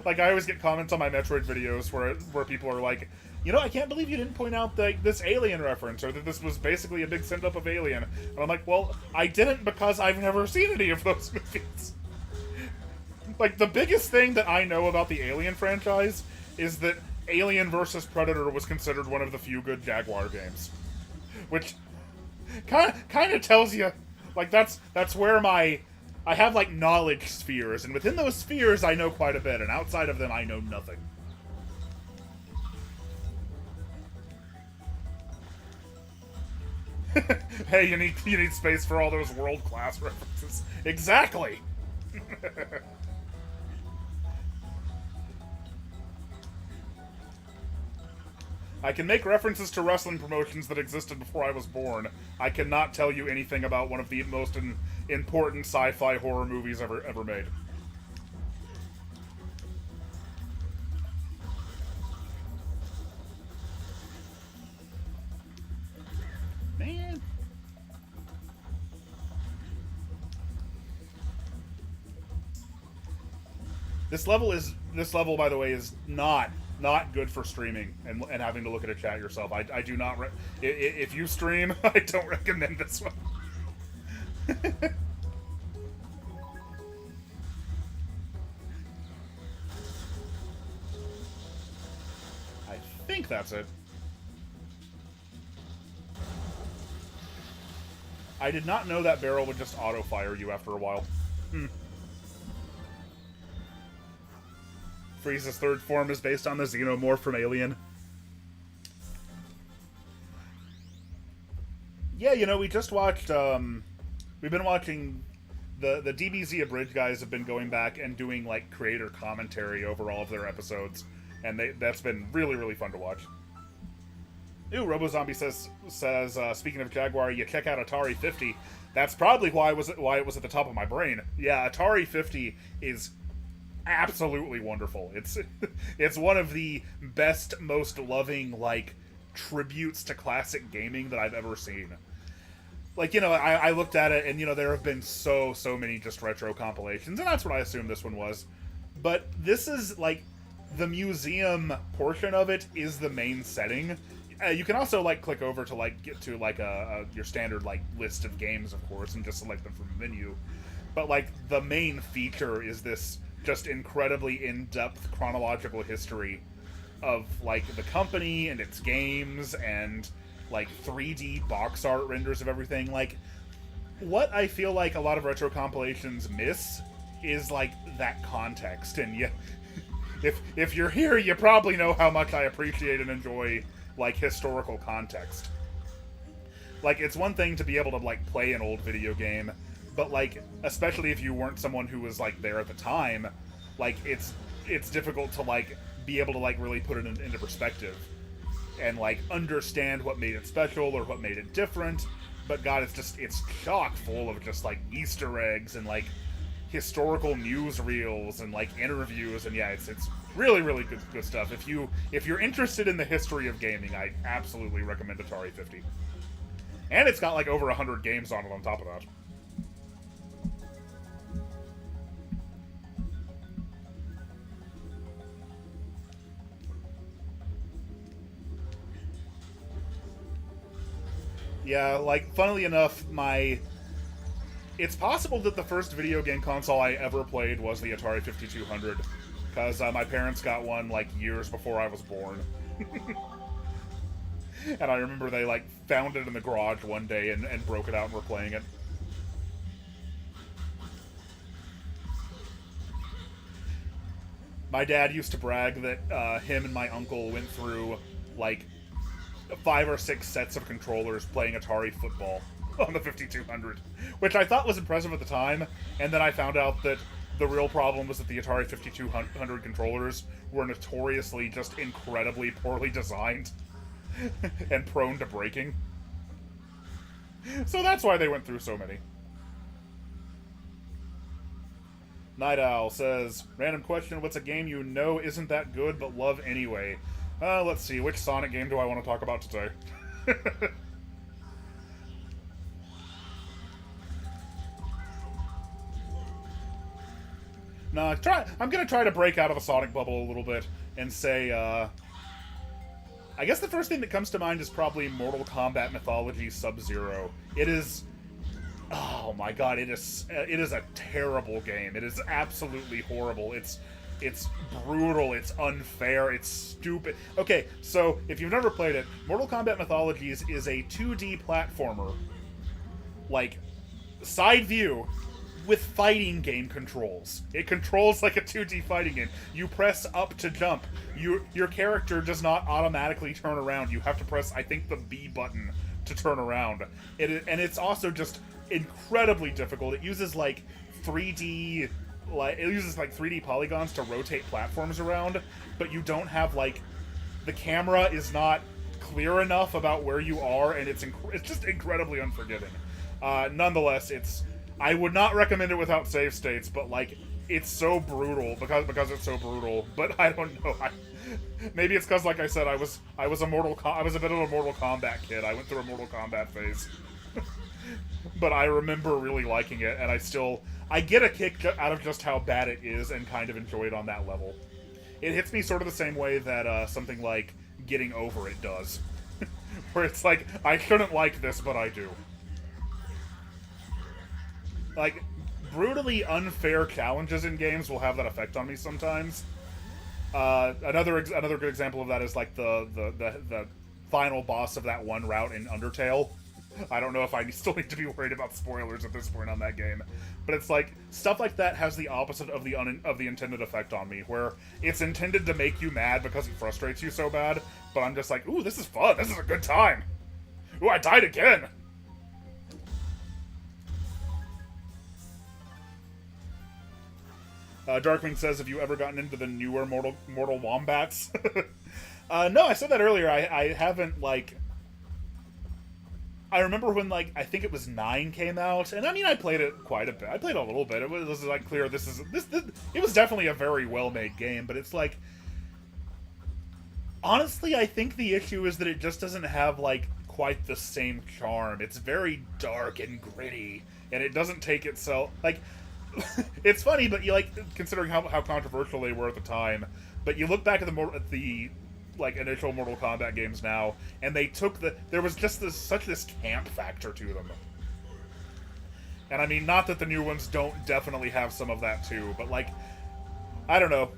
Like, I always get comments on my Metroid videos where people are like, you know, I can't believe you didn't point out this Alien reference, or that this was basically a big send-up of Alien. And I'm like, well, I didn't because I've never seen any of those movies. Like, the biggest thing that I know about the Alien franchise is that Alien vs. Predator was considered one of the few good Jaguar games. Which kind of tells you, like, that's where I have, like, knowledge spheres, and within those spheres I know quite a bit, and outside of them I know nothing. Hey, you need space for all those world-class references. Exactly! I can make references to wrestling promotions that existed before I was born. I cannot tell you anything about one of the most important sci-fi horror movies ever made. Man. This level, by the way, is not good for streaming and having to look at a chat yourself. I do not. If you stream, I don't recommend this one. I think that's it. I did not know that barrel would just auto-fire you after a while. Frieza's third form is based on the xenomorph from Alien. Yeah, you know, we just watched, we've been watching, the DBZ Abridged guys have been going back and doing, like, creator commentary over all of their episodes, and that's been really, really fun to watch. Ooh, RoboZombie says speaking of Jaguar, you check out Atari 50. That's probably why it was at the top of my brain. Yeah, Atari 50 is absolutely wonderful. It's one of the best, most loving, like, tributes to classic gaming that I've ever seen. Like, you know, I looked at it, and, you know, there have been so many just retro compilations, and that's what I assumed this one was. But this is, like, the museum portion of it is the main setting. You can also, like, click over to, like, get to, like, your standard, like, list of games, of course, and just select them from the menu. But, like, the main feature is this just incredibly in-depth chronological history of, like, the company and its games and, like, 3D box art renders of everything. Like, what I feel like a lot of retro compilations miss is, like, that context. And yeah, if you're here, you probably know how much I appreciate and enjoy, like, historical context. Like, it's one thing to be able to, like, play an old video game, but, like, especially if you weren't someone who was, like, there at the time, like, it's difficult to, like, be able to, like, really put it into perspective and, like, understand what made it special or what made it different. But God, it's chock full of just, like, Easter eggs and, like, historical newsreels and, like, interviews, and yeah, it's really, really good stuff. If you're interested in the history of gaming, I absolutely recommend Atari 50. And it's got, like, over 100 games on it on top of that. Yeah, like, funnily enough, it's possible that the first video game console I ever played was the Atari 5200, because my parents got one, like, years before I was born. And I remember they, like, found it in the garage one day and broke it out and were playing it. My dad used to brag that him and my uncle went through, like, 5 or 6 sets of controllers playing Atari football. on the 5200, which I thought was impressive at the time, and then I found out that the real problem was that the Atari 5200 controllers were notoriously just incredibly poorly designed and prone to breaking. So that's why they went through so many. Night Owl says, random question, what's a game you know isn't that good but love anyway? Let's see, which Sonic game do I want to talk about today? No, I'm gonna try to break out of the Sonic bubble a little bit and say, I guess the first thing that comes to mind is probably Mortal Kombat Mythology Sub-Zero. It is... Oh my god, it is a terrible game. It is absolutely horrible. It's brutal, it's unfair, it's stupid. Okay, so if you've never played it, Mortal Kombat Mythologies is a 2D platformer, like, side view, with fighting game controls. It controls like a 2D fighting game. You press up to jump. Your character does not automatically turn around. You have to press, I think, the B button to turn around. And it's also just incredibly difficult. It uses like 3D polygons to rotate platforms around, but you don't have like, the camera is not clear enough about where you are, and it's just incredibly unforgiving. Nonetheless, I would not recommend it without save states, but like, it's so brutal because it's so brutal. But I don't know. Maybe it's because, like I said, I was a bit of a Mortal Kombat kid. I went through a Mortal Kombat phase. But I remember really liking it, and I get a kick out of just how bad it is, and kind of enjoy it on that level. It hits me sort of the same way that something like Getting Over It does, where it's like, I shouldn't like this, but I do. Like, brutally unfair challenges in games will have that effect on me sometimes. Another good example of that is like the final boss of that one route in Undertale. I don't know if I still need to be worried about spoilers at this point on that game, but it's like, stuff like that has the opposite of the intended effect on me, where it's intended to make you mad because it frustrates you so bad, but I'm just like, ooh, this is fun, this is a good time. Ooh, I died again. Darkwing says, have you ever gotten into the newer Mortal Wombats? No, I said that earlier. I haven't, like... I remember when, like, I think it was 9 came out, and I mean, I played it quite a bit. I played a little bit. It was like, clear, this it was definitely a very well-made game, but it's like... Honestly, I think the issue is that it just doesn't have, like, quite the same charm. It's very dark and gritty, and it doesn't take itself... Like... It's funny, but you like, considering how controversial they were at the time, but you look back at the like initial Mortal Kombat games now, and they took there was just such this camp factor to them. And I mean, not that the new ones don't definitely have some of that too, but like, I don't know.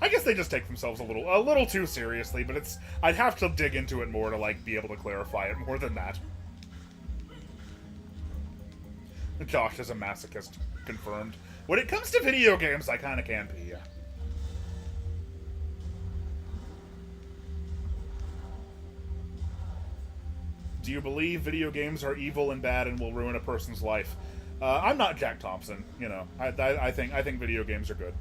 I guess they just take themselves a little too seriously, but I'd have to dig into it more to like be able to clarify it more than that. Josh is a masochist, confirmed. When it comes to video games, I kind of can be, yeah. Do you believe video games are evil and bad and will ruin a person's life? I'm not Jack Thompson, you know. I think video games are good.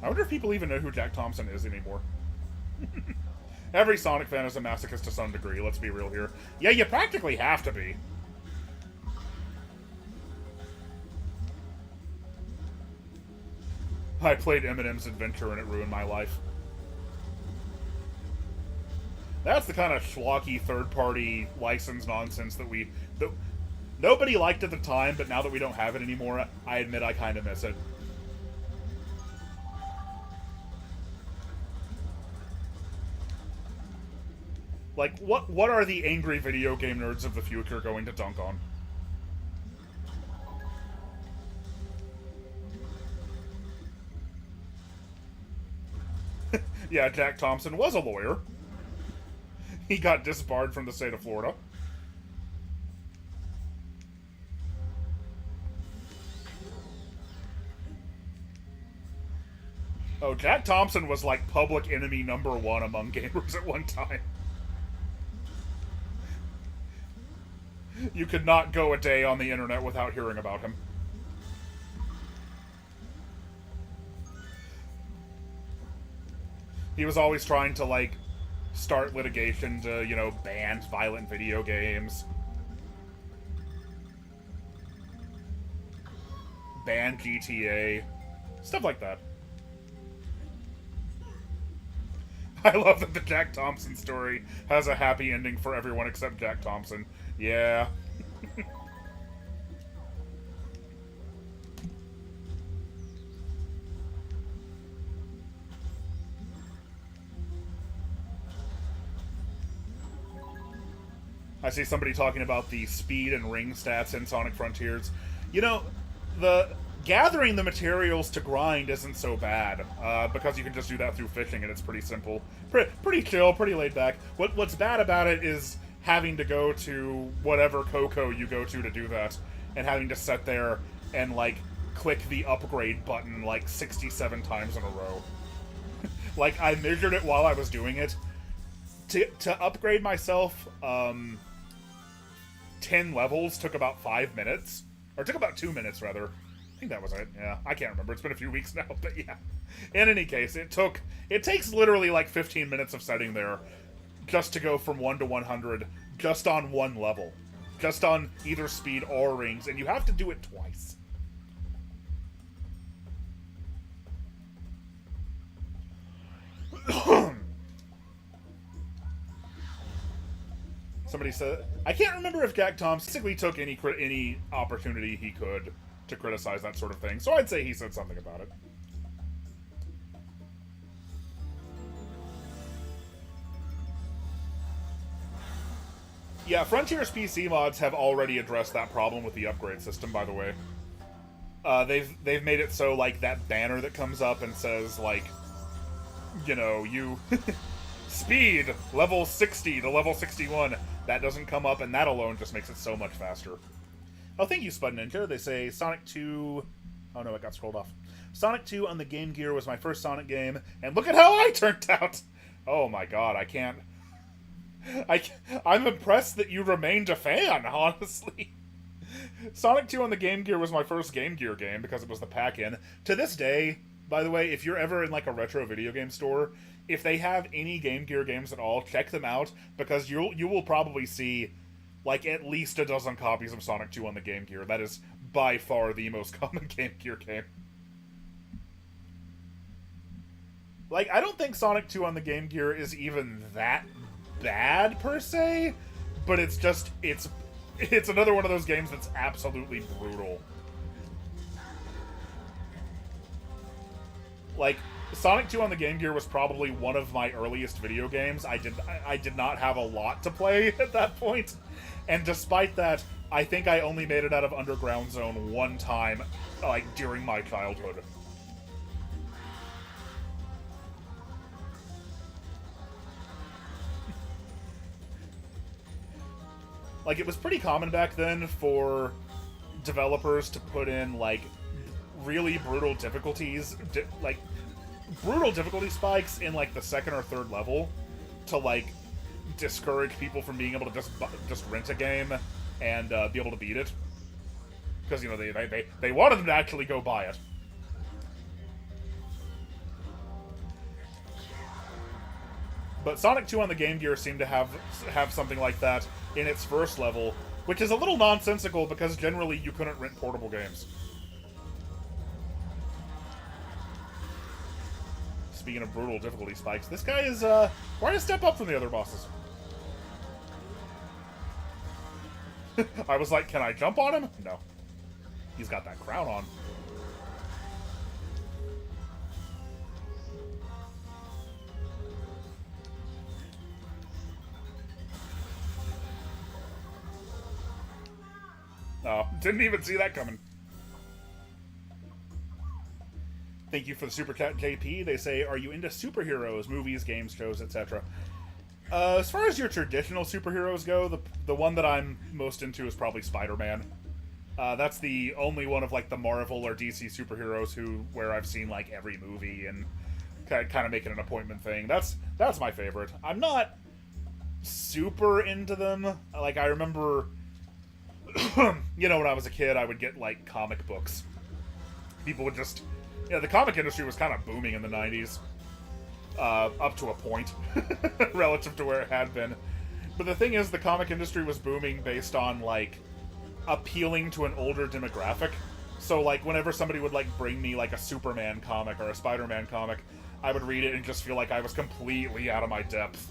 I wonder if people even know who Jack Thompson is anymore. Every Sonic fan is a masochist to some degree, let's be real here. Yeah, you practically have to be. I played Eminem's Adventure and it ruined my life. That's the kind of schlocky third-party license nonsense that nobody liked at the time, but now that we don't have it anymore, I admit I kind of miss it. Like, what are the angry video game nerds of the future going to dunk on? Yeah, Jack Thompson was a lawyer. He got disbarred from the state of Florida. Oh, Jack Thompson was like public enemy #1 among gamers at one time. You could not go a day on the internet without hearing about him. He was always trying to, like, start litigation to, you know, ban violent video games. Ban GTA. Stuff like that. I love that the Jack Thompson story has a happy ending for everyone except Jack Thompson. Yeah. I see somebody talking about the speed and ring stats in Sonic Frontiers. You know, the gathering the materials to grind isn't so bad, because you can just do that through fishing, and it's pretty simple. Pretty chill, pretty laid back. What's bad about it is having to go to whatever Coco you go to do that, and having to sit there and, like, click the upgrade button, like, 67 times in a row. Like, I measured it while I was doing it. To upgrade myself, 10 levels took about 5 minutes. Or took about 2 minutes, rather. I think that was it. Yeah, I can't remember. It's been a few weeks now, but yeah. In any case, it takes literally like 15 minutes of sitting there just to go from 1 to 100 just on one level. Just on either speed or rings, and you have to do it twice. Somebody said, I can't remember if Jack Thompson basically took any opportunity he could to criticize that sort of thing, so I'd say he said something about it. Yeah, Frontier's PC mods have already addressed that problem with the upgrade system, by the way. They've made it so, like, that banner that comes up and says, like, you know, you... speed, level 60 to level 61. That doesn't come up, and that alone just makes it so much faster. Oh, thank you, Spud Ninja. They say Sonic 2... Oh, no, it got scrolled off. Sonic 2 on the Game Gear was my first Sonic game, and look at how I turned out! Oh my god, I can't... I'm impressed that you remained a fan, honestly. Sonic 2 on the Game Gear was my first Game Gear game, because it was the pack-in. To this day, by the way, if you're ever in, like, a retro video game store, if they have any Game Gear games at all, check them out, because you will probably see, like, at least a dozen copies of Sonic 2 on the Game Gear. That is by far the most common Game Gear game. Like, I don't think Sonic 2 on the Game Gear is even that bad, per se, but it's just, it's another one of those games that's absolutely brutal. Like, Sonic 2 on the Game Gear was probably one of my earliest video games. I did not have a lot to play at that point, and despite that, I think I only made it out of Underground Zone one time, like, during my childhood. Like, it was pretty common back then for developers to put in, like, really brutal difficulties, like, brutal difficulty spikes in, like, the second or third level to, like, discourage people from being able to just rent a game and be able to beat it. Because, you know, they wanted them to actually go buy it. But Sonic 2 on the Game Gear seemed to have something like that in its first level, which is a little nonsensical because generally you couldn't rent portable games. Speaking of brutal difficulty spikes, this guy is quite a step up from the other bosses. I was like, can I jump on him? No. He's got that crown on. Oh, didn't even see that coming. Thank you for the super chat, JP. They say, are you into superheroes, movies, games, shows, etc.? As far as your traditional superheroes go, the one that I'm most into is probably Spider-Man. That's the only one of, like, the Marvel or DC superheroes where I've seen, like, every movie and kind of make it an appointment thing. That's my favorite. I'm not super into them. Like, I remember, you know, when I was a kid, I would get, like, comic books. People would just... Yeah, the comic industry was kind of booming in the 90s. Up to a point, relative to where it had been. But the thing is, the comic industry was booming based on, like, appealing to an older demographic. So, like, whenever somebody would, like, bring me, like, a Superman comic or a Spider-Man comic, I would read it and just feel like I was completely out of my depth.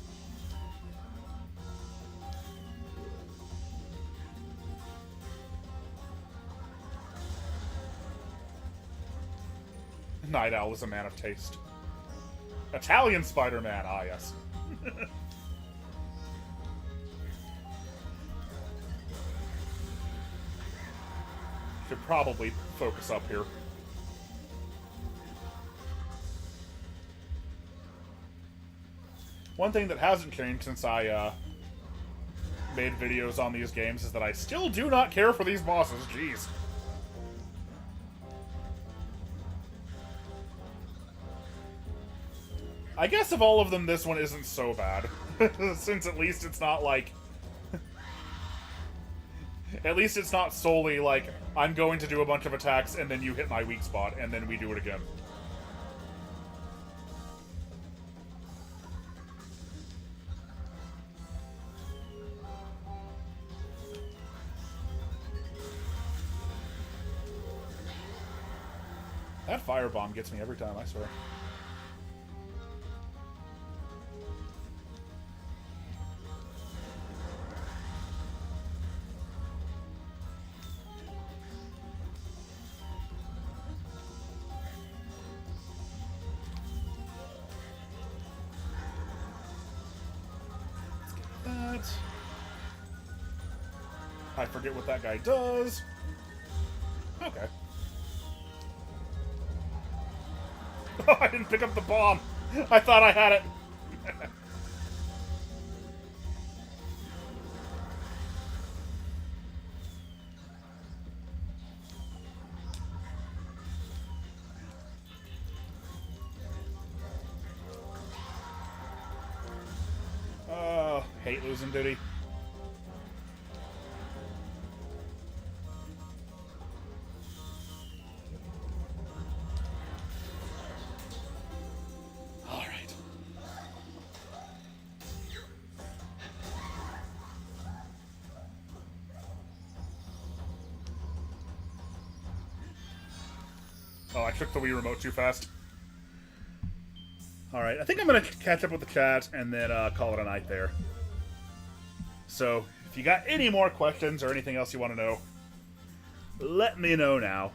Night Owl is a man of taste. Italian Spider-Man, ah yes. Should probably focus up here. One thing that hasn't changed since I made videos on these games is that I still do not care for these bosses, jeez. I guess of all of them, this one isn't so bad. Since at least it's not like... At least it's not solely like, I'm going to do a bunch of attacks and then you hit my weak spot and then we do it again. That firebomb gets me every time, I swear. I forget what that guy does. Okay. Oh, I didn't pick up the bomb. I thought I had it. Hate losing duty. Oh, I took the Wii remote too fast. Alright, I think I'm going to catch up with the chat and then call it a night there. So, if you got any more questions or anything else you want to know, let me know now.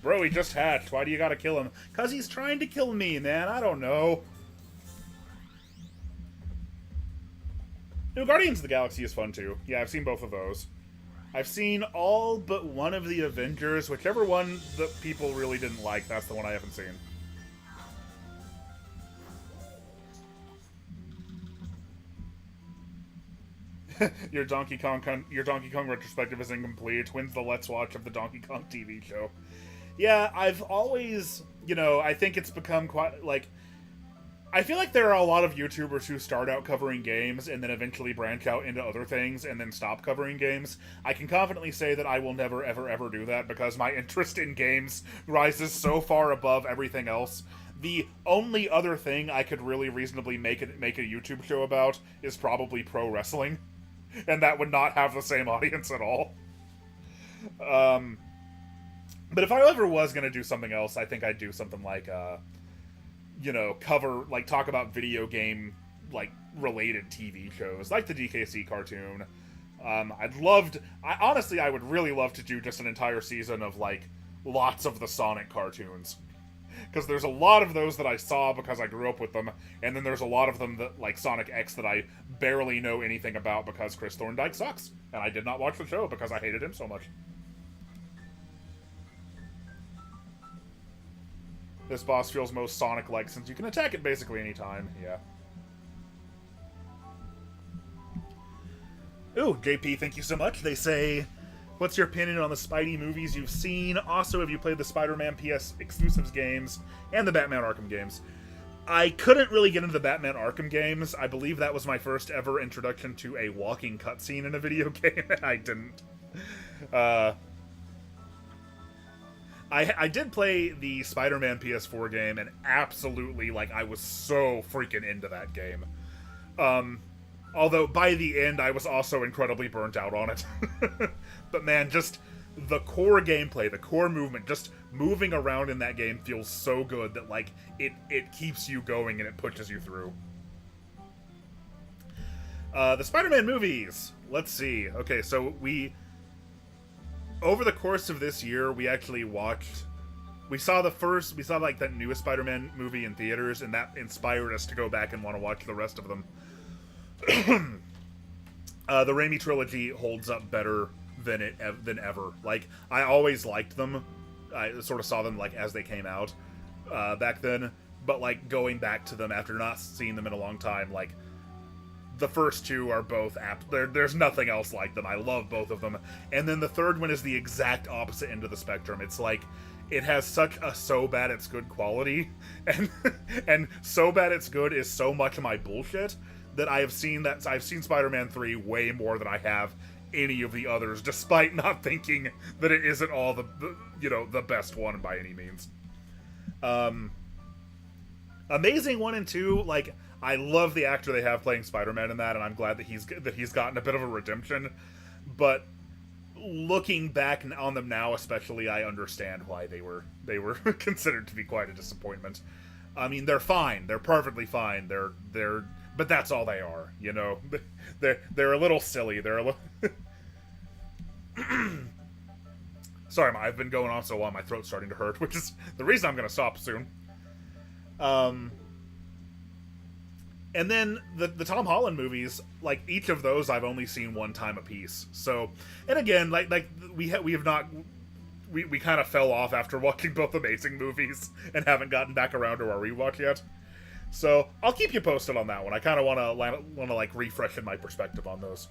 Bro, he just hatched. Why do you gotta kill him? 'Cause he's trying to kill me, man. I don't know. Guardians of the Galaxy is fun, too. Yeah, I've seen both of those. I've seen all but one of the Avengers. Whichever one that people really didn't like, that's the one I haven't seen. Your Donkey Kong retrospective is incomplete. When's the Let's Watch of the Donkey Kong TV show? Yeah, I've always, you know, I think it's become quite, like, I feel like there are a lot of YouTubers who start out covering games and then eventually branch out into other things and then stop covering games. I can confidently say that I will never, ever, ever do that because my interest in games rises so far above everything else. The only other thing I could really reasonably make a YouTube show about is probably pro wrestling. And that would not have the same audience at all. But if I ever was going to do something else, I think I'd do something like, you know, talk about video game, related TV shows, like the DKC cartoon. Honestly, I would really love to do just an entire season of, lots of the Sonic cartoons. Because there's a lot of those that I saw because I grew up with them, and then there's a lot of them that, like Sonic X, that I barely know anything about because Chris Thorndike sucks, and I did not watch the show because I hated him so much. This boss feels most Sonic-like since you can attack it basically anytime, yeah. Ooh, JP, thank you so much. They say, what's your opinion on the Spidey movies you've seen? Also, have you played the Spider-Man PS exclusives games and the Batman Arkham games? I couldn't really get into the Batman Arkham games. I believe that was my first ever introduction to a walking cutscene in a video game, and I didn't. I did play the Spider-Man PS4 game, and absolutely, like, I was so freaking into that game. Although, by the end, I was also incredibly burnt out on it. But man, just the core gameplay, the core movement, just moving around in that game feels so good that, like, it keeps you going and it pushes you through. The Spider-Man movies. Let's see. Okay, so over the course of this year, we actually watched... We saw like, that newest Spider-Man movie in theaters, and that inspired us to go back and want to watch the rest of them. The Raimi trilogy holds up better than ever. Like, I always liked them. I sort of saw them, like, as they came out back then. But, like, going back to them after not seeing them in a long time, like... The first two are both apt. There's nothing else like them. I love both of them. And then the third one is the exact opposite end of the spectrum. It's like, it has such a so bad it's good quality, and so bad it's good is so much of my bullshit that I've seen Spider-Man 3 way more than I have any of the others, despite not thinking that it isn't all the best one by any means. Amazing 1 and 2, like, I love the actor they have playing Spider-Man in that, and I'm glad that he's gotten a bit of a redemption. But looking back on them now, especially, I understand why they were considered to be quite a disappointment. I mean, they're fine. They're perfectly fine. But that's all they are, you know. They're a little silly. They're a little. Sorry, I've been going on so long, my throat's starting to hurt, which is the reason I'm going to stop soon. And then the Tom Holland movies, like, each of those I've only seen one time apiece. So, and again, like we kind of fell off after watching both amazing movies and haven't gotten back around to our rewatch yet. So I'll keep you posted on that one. I kind of want to like refresh in my perspective on those.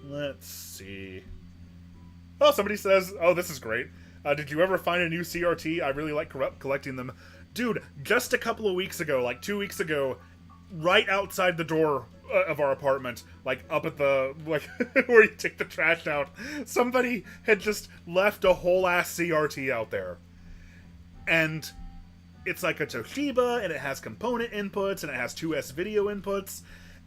Let's see. Oh, somebody says, "Oh, this is great. Did you ever find a new CRT? I really like collecting them." Dude, just a couple of weeks ago, like 2 weeks ago, right outside the door of our apartment, like up at the, like, where you take the trash out, somebody had just left a whole ass CRT out there. And it's like a Toshiba, and it has component inputs, and it has 2S video inputs.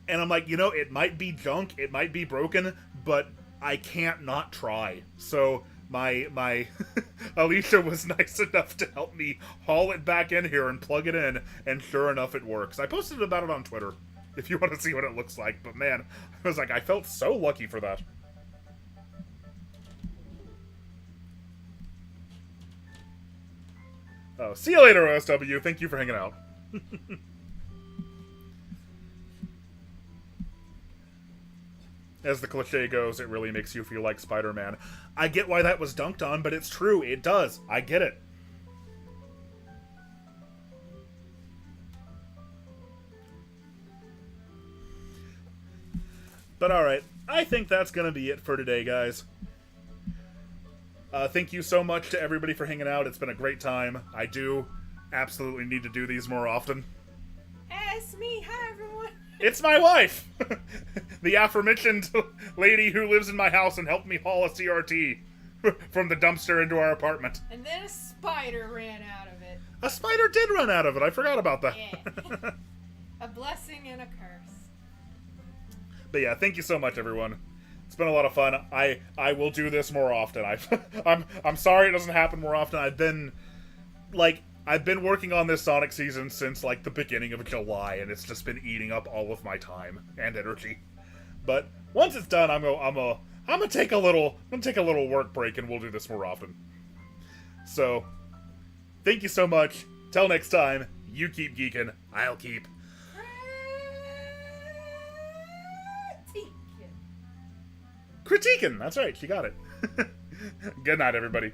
And I'm like, you know, it might be junk, it might be broken, but I can't not try. So my Alicia was nice enough to help me haul it back in here and plug it in, and sure enough, it works. I posted about it on Twitter, if you want to see what it looks like. But man, I was like, I felt so lucky for that. Oh, see you later, OSW. Thank you for hanging out. As the cliche goes, it really makes you feel like Spider-Man. I get why that was dunked on, but it's true. It does. I get it. But alright, I think that's going to be it for today, guys. Thank you so much to everybody for hanging out. It's been a great time. I do absolutely need to do these more often. It's me. Hi, everyone. It's my wife! The aforementioned lady who lives in my house and helped me haul a CRT from the dumpster into our apartment. And then a spider ran out of it. A spider did run out of it. I forgot about that. Yeah. A blessing and a curse. But yeah, thank you so much, everyone. It's been a lot of fun. I will do this more often. I'm sorry it doesn't happen more often. I've been working on this Sonic season since, like, the beginning of July, and it's just been eating up all of my time and energy. But once it's done, I'm gonna take a little work break, and we'll do this more often. So, thank you so much. Till next time, you keep geeking. I'll keep critiquing. That's right. You got it. Good night, everybody.